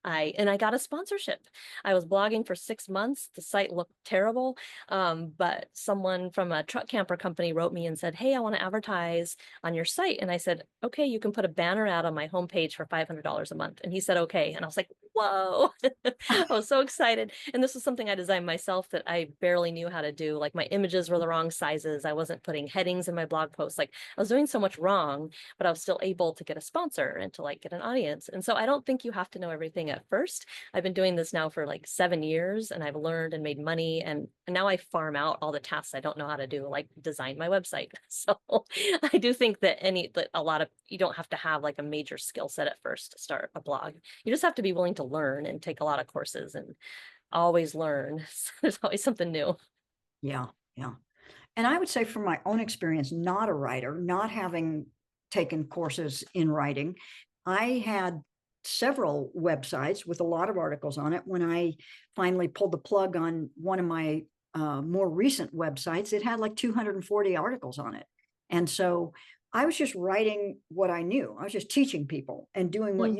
Speaker 2: I got a sponsorship. I was blogging for 6 months. The site looked terrible. But someone from a truck camper company wrote me and said, hey, I want to advertise on your site. And I said, okay, you can put a banner ad on my homepage for $500 a month. And he said, okay. And I was like, whoa, I was so excited. And this was something I designed myself that I barely knew how to do. Like my images were the wrong sizes. I wasn't putting headings in my blog posts. Like I was doing so much wrong, but I was still able to get a sponsor and to like get an audience. And so I don't think you have to know everything at first. I've been doing this now for like 7 years, and I've learned and made money. And now I farm out all the tasks I don't know how to do, like design my website. So I do think that you don't have to have like a major skill set at first to start a blog. You just have to be willing to learn and take a lot of courses and always learn. There's always something new.
Speaker 1: Yeah. Yeah. And I would say from my own experience, not a writer, not having taken courses in writing, I had several websites with a lot of articles on it. When I finally pulled the plug on one of my more recent websites, it had like 240 articles on it. And so I was just writing what I knew. I was just teaching people and doing what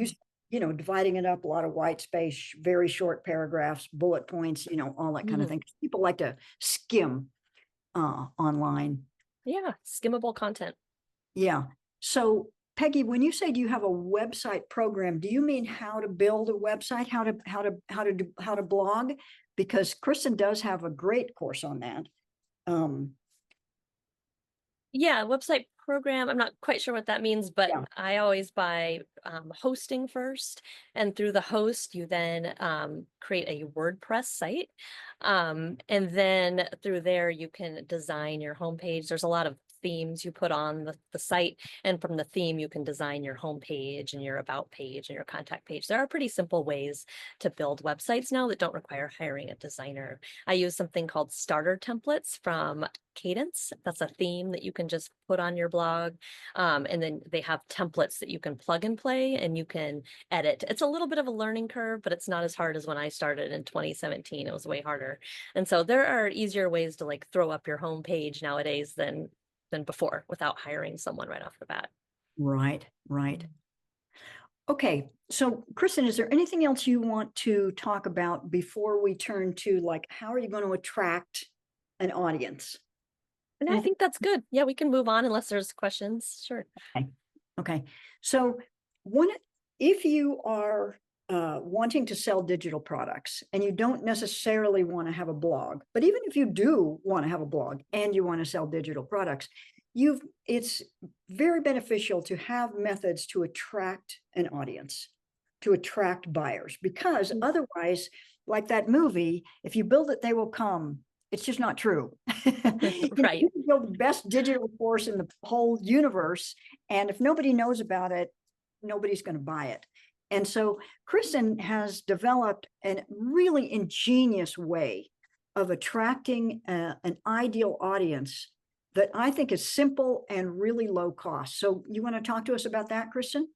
Speaker 1: dividing it up, a lot of white space, very short paragraphs, bullet points, all that kind of thing. People like to skim online.
Speaker 2: Yeah, skimmable content.
Speaker 1: Yeah. So Peggy, when you say do you have a website program, do you mean how to build a website, how to blog? Because Kristen does have a great course on that.
Speaker 2: Yeah, website program. I'm not quite sure what that means, but
Speaker 1: Yeah.
Speaker 2: I always buy hosting first. And through the host, you then create a WordPress site. And then through there, you can design your homepage. There's a lot of themes you put on the site. And from the theme, you can design your homepage and your about page and your contact page. There are pretty simple ways to build websites now that don't require hiring a designer. I use something called starter templates from Cadence. That's a theme that you can just put on your blog. And then they have templates that you can plug and play and you can edit. It's a little bit of a learning curve, but it's not as hard as when I started in 2017. It was way harder. And so there are easier ways to like throw up your homepage nowadays than before without hiring someone right off the bat.
Speaker 1: Right, right. Okay, so Kristen, is there anything else you want to talk about before we turn to like how are you going to attract an audience?
Speaker 2: And I
Speaker 1: Anything?
Speaker 2: think that's good. Yeah, we can move on unless there's questions. Sure.
Speaker 1: Okay. Okay. So one, if you are wanting to sell digital products and you don't necessarily want to have a blog, but even if you do want to have a blog and you want to sell digital products, it's very beneficial to have methods to attract an audience, to attract buyers, because otherwise, like that movie, if you build it, they will come. It's just not true.
Speaker 2: Right.
Speaker 1: You can build the best digital course in the whole universe, and if nobody knows about it, nobody's going to buy it. And so Kristen has developed a really ingenious way of attracting an ideal audience that I think is simple and really low cost. So you want to talk to us about that, Kristen?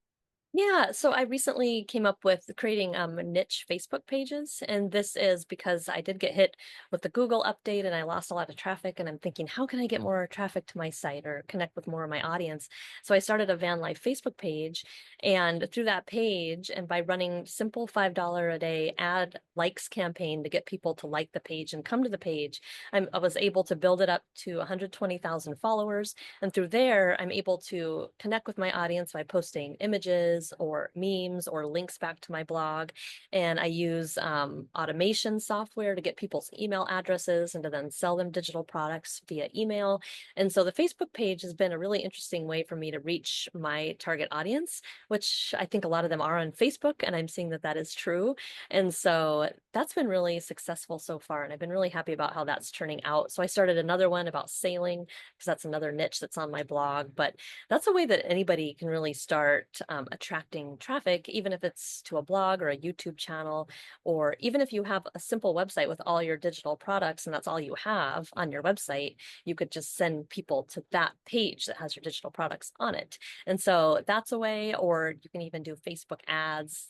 Speaker 2: Yeah, so I recently came up with creating niche Facebook pages, and this is because I did get hit with the Google update and I lost a lot of traffic, and I'm thinking, how can I get more traffic to my site or connect with more of my audience? So I started a van life Facebook page, and through that page, and by running simple $5 a day ad likes campaign to get people to like the page and come to the page, I was able to build it up to 120,000 followers. And through there, I'm able to connect with my audience by posting images or memes or links back to my blog. And I use automation software to get people's email addresses and to then sell them digital products via email. And so the Facebook page has been a really interesting way for me to reach my target audience, which I think a lot of them are on Facebook. And I'm seeing that that is true. And so that's been really successful so far. And I've been really happy about how that's turning out. So I started another one about sailing because that's another niche that's on my blog. But that's a way that anybody can really start attracting traffic, even if it's to a blog or a YouTube channel, or even if you have a simple website with all your digital products and that's all you have on your website, you could just send people to that page that has your digital products on it. And so that's a way, or you can even do Facebook ads.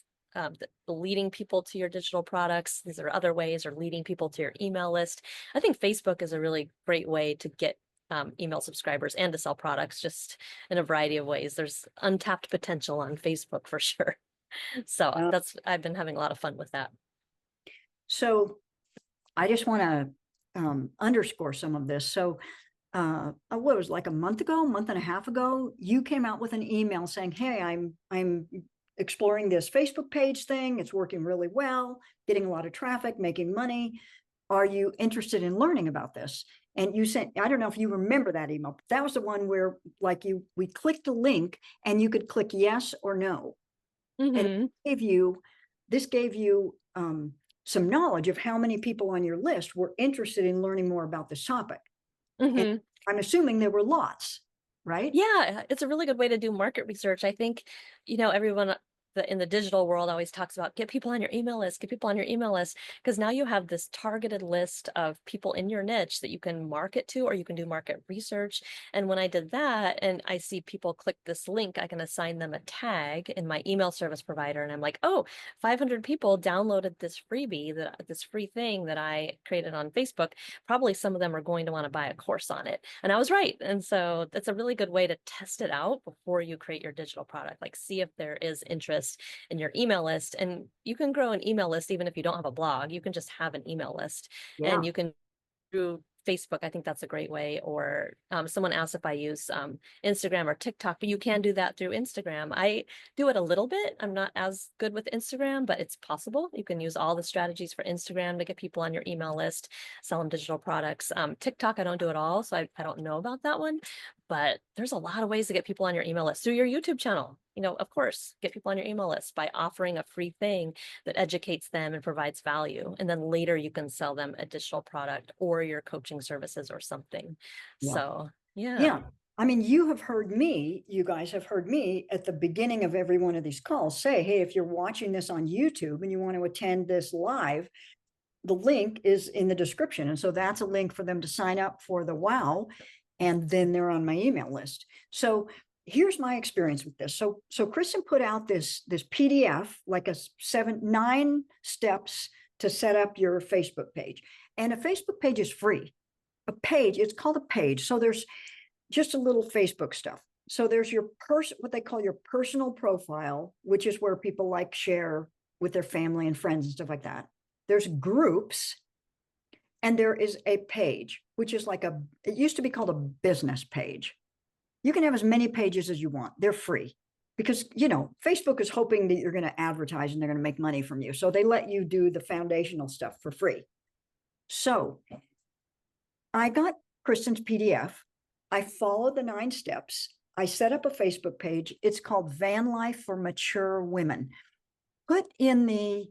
Speaker 2: Leading people to your digital products. These are other ways, or leading people to your email list. I think Facebook is a really great way to get email subscribers and to sell products just in a variety of ways. There's untapped potential on Facebook for sure. So I've been having a lot of fun with that.
Speaker 1: So I just want to underscore some of this. So what was it, like a month and a half ago, you came out with an email saying, hey, I'm exploring this Facebook page thing. It's working really well, getting a lot of traffic, making money. Are you interested in learning about this? And you sent, I don't know if you remember that email. That was the one where like we clicked a link and you could click yes or no. And
Speaker 2: Mm-hmm.
Speaker 1: this gave you some knowledge of how many people on your list were interested in learning more about this topic. And
Speaker 2: Mm-hmm.
Speaker 1: I'm assuming there were lots, right?
Speaker 2: Yeah, it's a really good way to do market research. I think, everyone in the digital world always talks about get people on your email list, get people on your email list, because now you have this targeted list of people in your niche that you can market to, or you can do market research. And when I did that and I see people click this link, I can assign them a tag in my email service provider. And I'm like, oh, 500 people downloaded this freebie, this free thing that I created on Facebook. Probably some of them are going to want to buy a course on it. And I was right. And so that's a really good way to test it out before you create your digital product. Like, see if there is interest in your email list. And you can grow an email list even if you don't have a blog. You can just have an email list,
Speaker 1: Yeah.
Speaker 2: and you can through Facebook. I think that's a great way. Or someone asked if I use Instagram or TikTok, but you can do that through Instagram. I do it a little bit. I'm not as good with Instagram, but it's possible. You can use all the strategies for Instagram to get people on your email list, sell them digital products. TikTok, I don't do it all, so I don't know about that one. But there's a lot of ways to get people on your email list through your YouTube channel. Of course, get people on your email list by offering a free thing that educates them and provides value. And then later you can sell them a digital product or your coaching services or something.
Speaker 1: Yeah.
Speaker 2: So, yeah.
Speaker 1: Yeah. I mean, you guys have heard me at the beginning of every one of these calls say, hey, if you're watching this on YouTube and you want to attend this live, the link is in the description. And so that's a link for them to sign up for the WOW. And then they're on my email list. So here's my experience with this. So Kristin put out this PDF, like 9 steps to set up your Facebook page. And a Facebook page is free. It's called a page. So there's just a little Facebook stuff. So there's your what they call your personal profile, which is where people like share with their family and friends and stuff like that. There's groups, and there is a page, which is like it used to be called a business page. You can have as many pages as you want. They're free because, Facebook is hoping that you're going to advertise and they're going to make money from you. So they let you do the foundational stuff for free. So I got Kristin's PDF. I followed the 9 steps. I set up a Facebook page. It's called Van Life for Mature Women. Put in the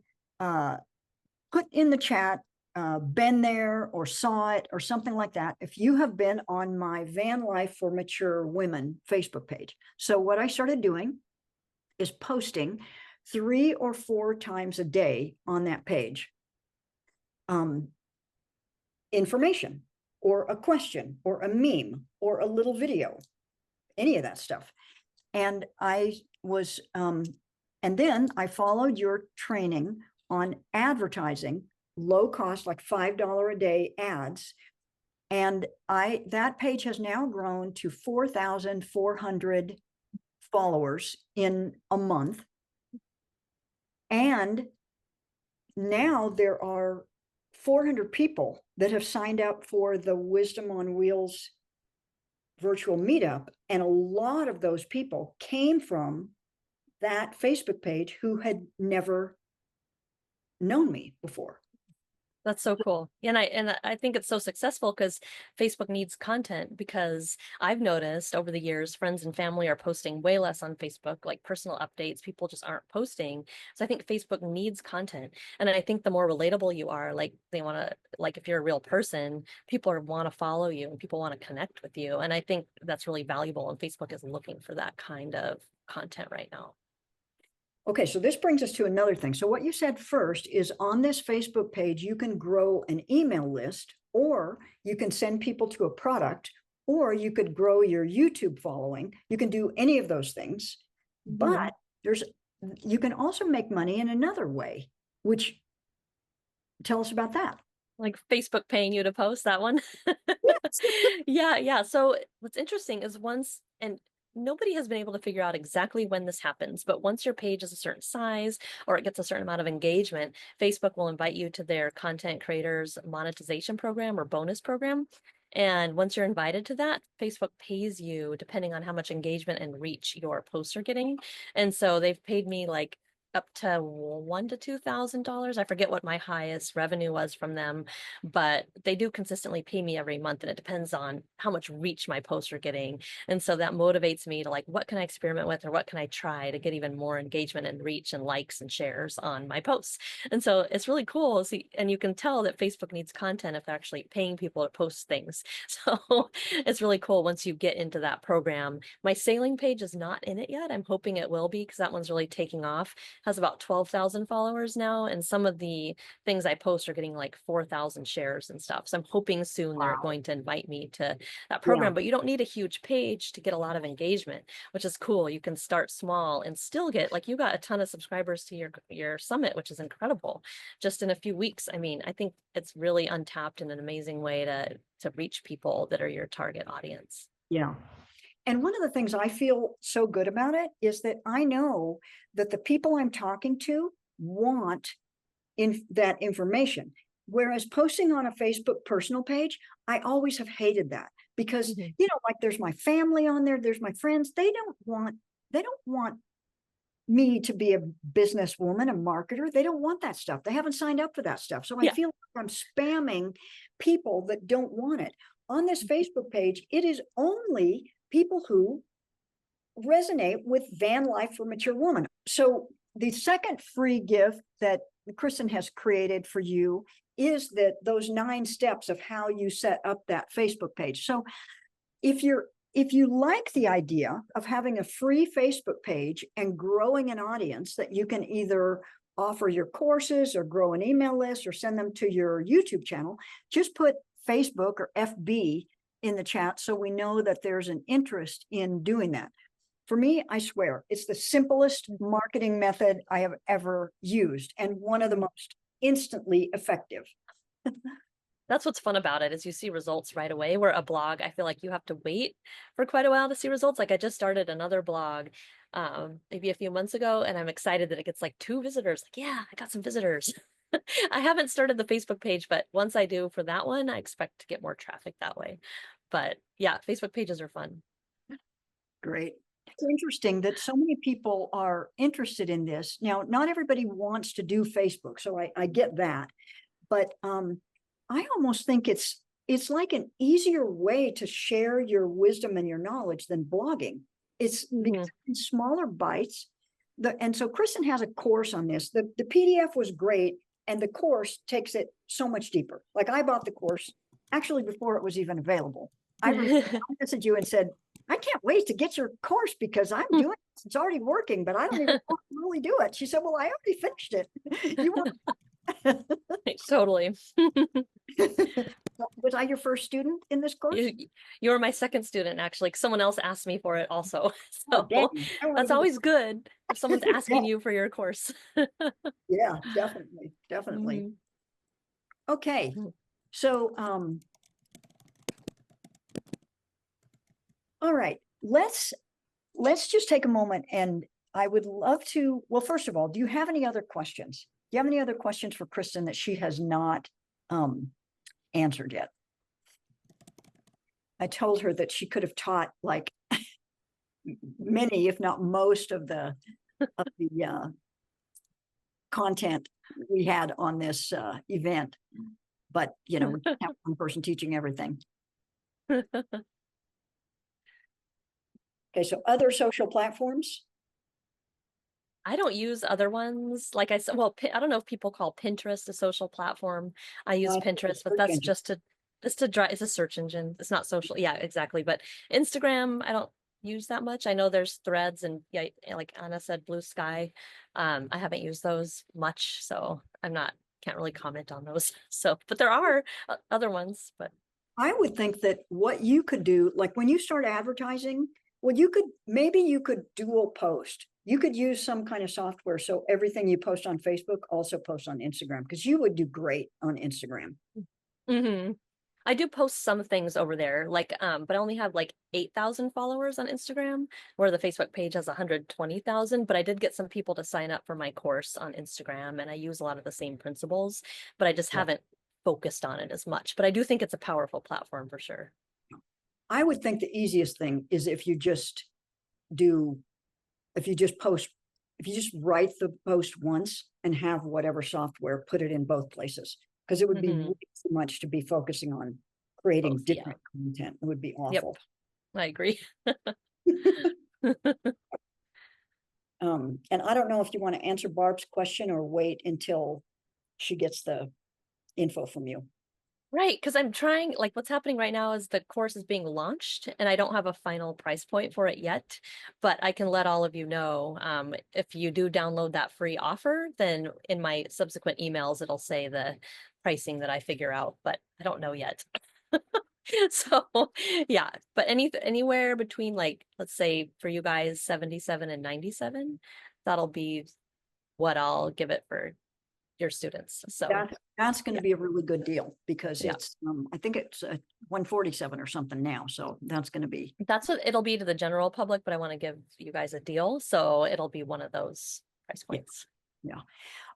Speaker 1: chat, been there or saw it or something like that, if you have been on my Van Life for Mature Women Facebook page. So what I started doing is posting 3 or 4 times a day on that page. Information or a question or a meme or a little video, any of that stuff. And I was And then I followed your training on advertising, low cost, like $5 a day ads. And that page has now grown to 4,400 followers in a month. And now there are 400 people that have signed up for the Wisdom on Wheels virtual meetup. And a lot of those people came from that Facebook page who had never known me before.
Speaker 2: That's so cool. And I think it's so successful because Facebook needs content, because I've noticed over the years, friends and family are posting way less on Facebook, like personal updates. People just aren't posting. So I think Facebook needs content. And I think the more relatable you are, like they want to, like if you're a real person, people want to follow you and people want to connect with you. And I think that's really valuable. And Facebook is looking for that kind of content right now.
Speaker 1: Okay, so this brings us to another thing. So what you said first is on this Facebook page, you can grow an email list, or you can send people to a product, or you could grow your YouTube following. You can do any of those things, but you can also make money in another way, which, tell us about that.
Speaker 2: Like Facebook paying you to post that one. Yeah. So what's interesting is and nobody has been able to figure out exactly when this happens, but once your page is a certain size or it gets a certain amount of engagement, Facebook will invite you to their content creators monetization program or bonus program. And once you're invited to that, Facebook pays you depending on how much engagement and reach your posts are getting. And so they've paid me like up to $1,000 to $2,000. I forget what my highest revenue was from them, but they do consistently pay me every month, and it depends on how much reach my posts are getting. And so that motivates me to like, what can I experiment with, or what can I try to get even more engagement and reach and likes and shares on my posts? And so it's really cool. See, and you can tell that Facebook needs content if they're actually paying people to post things. So it's really cool once you get into that program. My sailing page is not in it yet. I'm hoping it will be, because that one's really taking off. Has about 12,000 followers now, and some of the things I post are getting like 4,000 shares and stuff. So I'm hoping soon they're going to invite me to that program. But you don't need a huge page to get a lot of engagement, which is cool. You can start small and still get, like, you got a ton of subscribers to your summit, which is incredible, just in a few weeks. I mean, I think it's really untapped in an amazing way to reach people that are your target audience.
Speaker 1: Yeah. And one of the things I feel so good about it is that I know that the people I'm talking to want that information. Whereas posting on a Facebook personal page, I always have hated that, because, like there's my family on there, there's my friends. They don't want me to be a businesswoman, a marketer. They don't want that stuff. They haven't signed up for that stuff. So I feel like I'm spamming people that don't want it. On this Facebook page, it is only people who resonate with van life for mature woman. So the second free gift that Kristen has created for you is those 9 steps of how you set up that Facebook page. So if you like the idea of having a free Facebook page and growing an audience that you can either offer your courses or grow an email list or send them to your YouTube channel, just put Facebook or FB in the chat so we know that there's an interest in doing that. For me, I swear, it's the simplest marketing method I have ever used, and one of the most instantly effective.
Speaker 2: That's what's fun about it, is you see results right away, where a blog, I feel like you have to wait for quite a while to see results. Like I just started another blog maybe a few months ago, and I'm excited that it gets like 2 visitors. Like, yeah, I got some visitors. I haven't started the Facebook page, but once I do for that one, I expect to get more traffic that way. But yeah, Facebook pages are fun.
Speaker 1: Great. It's interesting that so many people are interested in this. Now, not everybody wants to do Facebook, so I get that. But I almost think it's like an easier way to share your wisdom and your knowledge than blogging. It's because in smaller bites. And so Kristen has a course on this. The PDF was great, and the course takes it so much deeper. Like I bought the course actually before it was even available. I messaged you and said, I can't wait to get your course because I'm doing it. It's already working, but I don't even know how to really do it. She said, well, I already finished it. You want
Speaker 2: Totally.
Speaker 1: was I your first student in this course?
Speaker 2: You were my second student, actually. 'Cause someone else asked me for it also.
Speaker 1: Oh, dang,
Speaker 2: So
Speaker 1: I want to
Speaker 2: that's
Speaker 1: be the
Speaker 2: always good if someone's
Speaker 1: yeah,
Speaker 2: asking you for your course.
Speaker 1: yeah, definitely, definitely.
Speaker 2: Mhm.
Speaker 1: Okay,
Speaker 2: Mm.
Speaker 1: so all right, let's just take a moment, and I would love to, well, first of all, do you have any other questions? Do you have any other questions for Kristen that she has not answered yet? I told her that she could have taught like many, if not most of the content we had on this event, but we can't have one person teaching everything. Okay, so other social platforms.
Speaker 2: I don't use other ones. Like I said, well, I don't know if people call Pinterest a social platform. I use Pinterest, but that's just to drive. It's a search engine. It's not social. Yeah, exactly. But Instagram, I don't use that much. I know there's Threads and yeah, like Anna said, Blue Sky. I haven't used those much, so can't really comment on those. So, but there are other ones. But
Speaker 1: I would think that what you could do, like when you start advertising, well, maybe you could dual post. You could use some kind of software so everything you post on Facebook also posts on Instagram, because you would do great on Instagram.
Speaker 2: hmm I do post some things over there, like but I only have like 8,000 followers on Instagram, where the Facebook page has 120,000. But I did get some people to sign up for my course on Instagram, and I use a lot of the same principles, but I just
Speaker 1: Yeah.
Speaker 2: haven't focused on it as much. But I do think it's a powerful platform for sure.
Speaker 1: I would think the easiest thing is if you just post, if you just write the post once and have whatever software, put it in both places, because it would be way too much to be focusing on creating
Speaker 2: Both, yeah.
Speaker 1: different content. It would be
Speaker 2: Yep,
Speaker 1: awful.
Speaker 2: I agree.
Speaker 1: And I don't know if you want to answer Barb's question or wait until she gets the info from you.
Speaker 2: Right, because I'm trying, like what's happening right now is the course is being launched and I don't have a final price point for it yet, but I can let all of you know. If you do download that free offer, then in my subsequent emails, it'll say the pricing that I figure out, but I don't know yet. So yeah, but anywhere between, like, let's say for you guys, 77 and 97, that'll be what I'll give it for your students. So
Speaker 1: That's going to
Speaker 2: yeah.
Speaker 1: be a really good deal, because
Speaker 2: Yeah.
Speaker 1: it's I think it's 147 or something now. So that's going to be,
Speaker 2: That's what it'll be to the general public, but I want to give you guys a deal. So it'll be one of those price
Speaker 1: yeah.
Speaker 2: points.
Speaker 1: Yeah.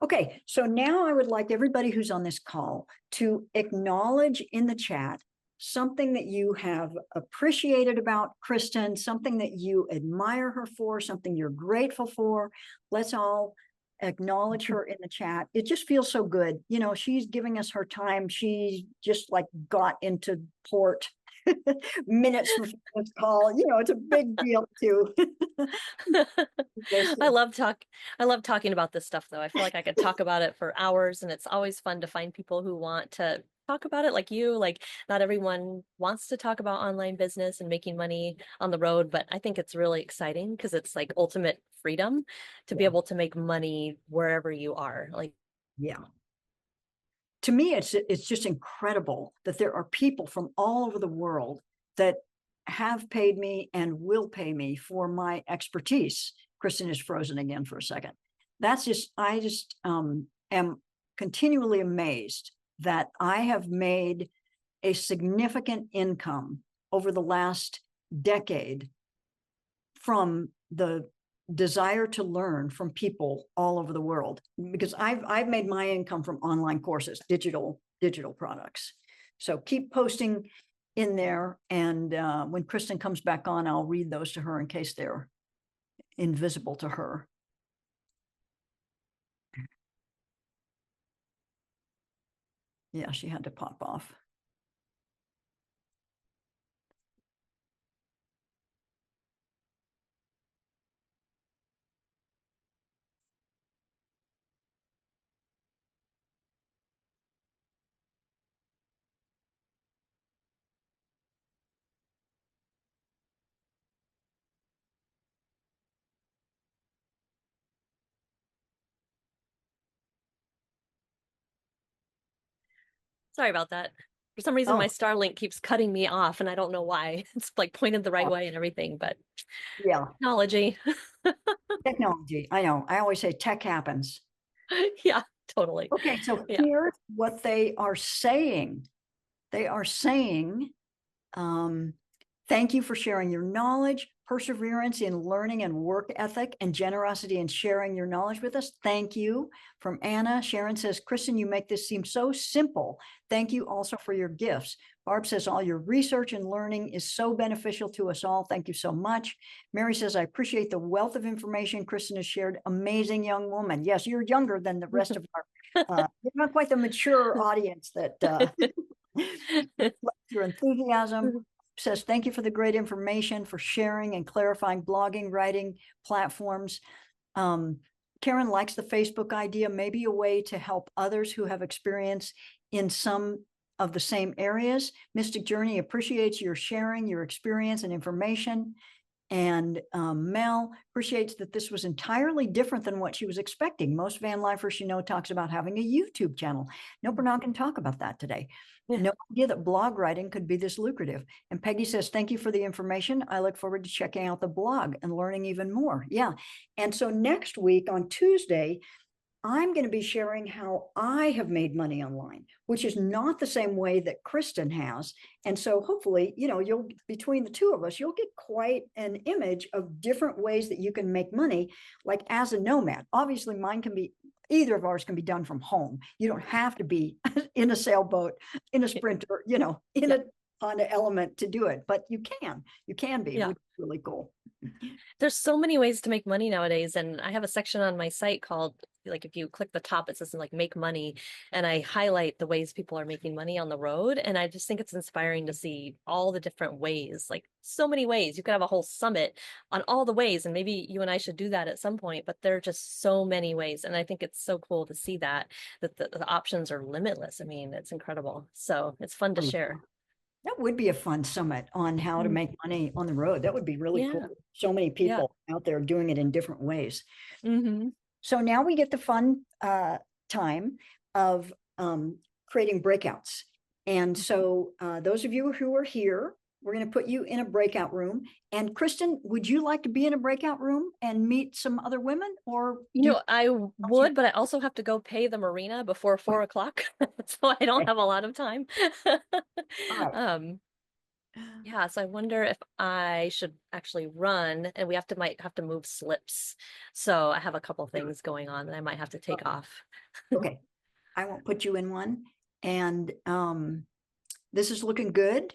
Speaker 1: Okay. So now I would like everybody who's on this call to acknowledge in the chat something that you have appreciated about Kristen, something that you admire her for, something you're grateful for. Let's all acknowledge her in the chat. It just feels so good. She's giving us her time. She just like got into port minutes before this call. It's a big deal too.
Speaker 2: I love I love talking about this stuff though. I feel like I could talk about it for hours, and it's always fun to find people who want to talk about it like you. Like, not everyone wants to talk about online business and making money on the road, but I think it's really exciting because it's like ultimate freedom to be
Speaker 1: Yeah.
Speaker 2: able to make money wherever you are. Like,
Speaker 1: Yeah. To me, it's just incredible that there are people from all over the world that have paid me and will pay me for my expertise. Kristen is frozen again for a second. I just am continually amazed that I have made a significant income over the last decade from the desire to learn from people all over the world, because I've made my income from online courses, digital products. So keep posting in there, and when Kristen comes back on, I'll read those to her in case they're invisible to her. Yeah, she had to pop off.
Speaker 2: sorry about that. For some reason, my
Speaker 1: Oh,
Speaker 2: Starlink keeps cutting me off, and I don't know why. It's like pointed the right
Speaker 1: oh,
Speaker 2: way and everything, but
Speaker 1: yeah,
Speaker 2: technology.
Speaker 1: technology. I know. I always say tech happens.
Speaker 2: Yeah, totally.
Speaker 1: Okay, so
Speaker 2: Yeah.
Speaker 1: here's what they are saying. They are saying, um, thank you for sharing your knowledge, perseverance in learning and work ethic, and generosity in sharing your knowledge with us. Thank you. From Anna, Sharon says, Kristen, you make this seem so simple. Thank you also for your gifts. Barb says, all your research and learning is so beneficial to us all. Thank you so much. Mary says, I appreciate the wealth of information Kristen has shared. Amazing young woman. Yes, you're younger than the rest of our, you're not quite the mature audience that your enthusiasm. Says, thank you for the great information, for sharing and clarifying blogging, writing platforms. Karen likes the Facebook idea, maybe a way to help others who have experience in some of the same areas. Mystic Journey appreciates your sharing your experience and information. And Mel appreciates that this was entirely different than what she was expecting. Most van lifers, talks about having a YouTube channel. Nope, we're not going to talk about that today.
Speaker 2: Yeah.
Speaker 1: No idea that blog writing could be this lucrative. And Peggy says, thank you for the information. I look forward to checking out the blog and learning even more. Yeah. And so next week on Tuesday, I'm going to be sharing how I have made money online, which is not the same way that Kristin has. And so hopefully, you'll, between the two of us, you'll get quite an image of different ways that you can make money, like as a nomad. Obviously, either of ours can be done from home. You don't have to be in a sailboat, in a sprinter, in
Speaker 2: Yeah.
Speaker 1: a Honda Element to do it, but you can be,
Speaker 2: Yeah.
Speaker 1: which is really cool.
Speaker 2: There's so many ways to make money nowadays. And I have a section on my site called, like, if you click the top, it says like make money. And I highlight the ways people are making money on the road. And I just think it's inspiring to see all the different ways, like so many ways. You could have a whole summit on all the ways. And maybe you and I should do that at some point, but there are just so many ways. And I think it's so cool to see that the options are limitless. I mean, it's incredible. So it's fun to share.
Speaker 1: That would be a fun summit on how to
Speaker 2: Mm.
Speaker 1: make money on the road. That would be really
Speaker 2: Yeah.
Speaker 1: cool. So many
Speaker 2: Yeah.
Speaker 1: people out there doing it in different ways.
Speaker 2: Hmm.
Speaker 1: So now we get the fun time of creating breakouts. And so those of you who are here, we're going to put you in a breakout room. And Kristen, would you like to be in a breakout room and meet some other women, or
Speaker 2: I would, but I also have to go pay the marina before 4 o'clock, so I don't
Speaker 1: Okay.
Speaker 2: have a lot of time.
Speaker 1: All right.
Speaker 2: Um, yeah, so I wonder if I should actually run, and might have to move slips. So I have a couple things going on that I might have to take off.
Speaker 1: Okay. I won't put you in one. And this is looking good.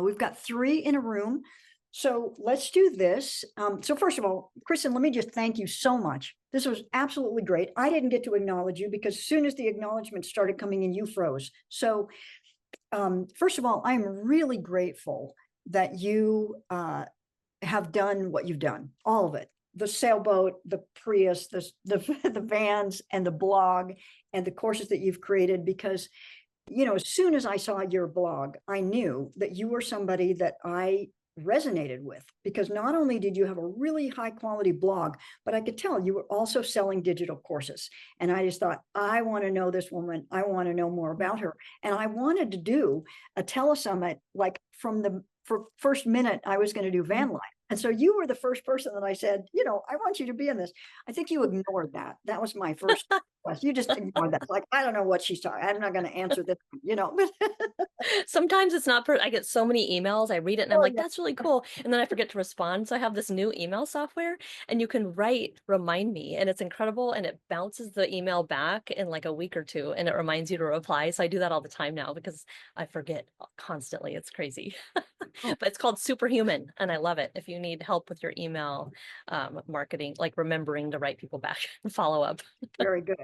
Speaker 1: We've got 3 in a room. So let's do this. So first of all, Kristen, let me just thank you so much. This was absolutely great. I didn't get to acknowledge you because as soon as the acknowledgement started coming in, you froze. So first of all, I'm really grateful that you have done what you've done, all of it. The sailboat, the Prius, the vans, and the blog, and the courses that you've created, because as soon as I saw your blog, I knew that you were somebody that I resonated with, because not only did you have a really high quality blog, but I could tell you were also selling digital courses. And I just thought, I want to know this woman. I want to know more about her. And I wanted to do a telesummit, like from the first minute I was going to do van life. And so you were the first person that I said, I want you to be in this. I think you ignored that. That was my first question. You just ignored that. Like, I don't know what she's talking. I'm not going to answer this,
Speaker 2: Sometimes it's not I get so many emails, I read it and I'm
Speaker 1: Oh,
Speaker 2: like,
Speaker 1: yeah.
Speaker 2: that's really cool. And then I forget to respond. So I have this new email software, and you can write remind me, and it's incredible. And it bounces the email back in like a week or two, and it reminds you to reply. So I do that all the time now because I forget constantly. It's crazy.
Speaker 1: Oh,
Speaker 2: But it's called Superhuman, and I love it. If you need help with your email marketing, like remembering to write people back and follow up.
Speaker 1: very good.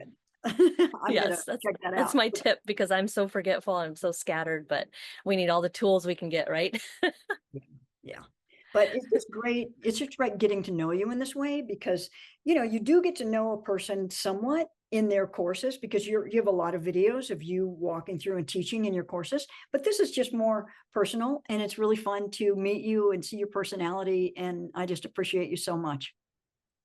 Speaker 1: I'm going to
Speaker 2: Yes, that's
Speaker 1: check that
Speaker 2: that's
Speaker 1: out.
Speaker 2: my tip, because I'm so forgetful. I'm so scattered, but we need all the tools we can get, right?
Speaker 1: Yeah. But it's just great. It's just great getting to know you in this way, because, you do get to know a person somewhat in their courses, because you have a lot of videos of you walking through and teaching in your courses, but this is just more personal, and it's really fun to meet you and see your personality. And I just appreciate you so much.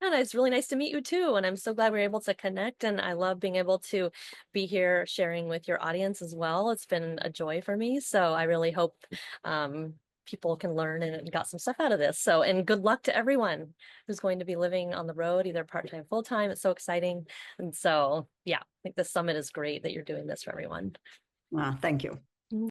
Speaker 2: And it's really nice to meet you too. And I'm so glad we're able to connect. And I love being able to be here sharing with your audience as well. It's been a joy for me. So I really hope um, people can learn and got some stuff out of this. So, and good luck to everyone who's going to be living on the road, either part-time, full-time. It's so exciting. And so, yeah, I think the summit is great that you're doing this for everyone.
Speaker 1: Thank you.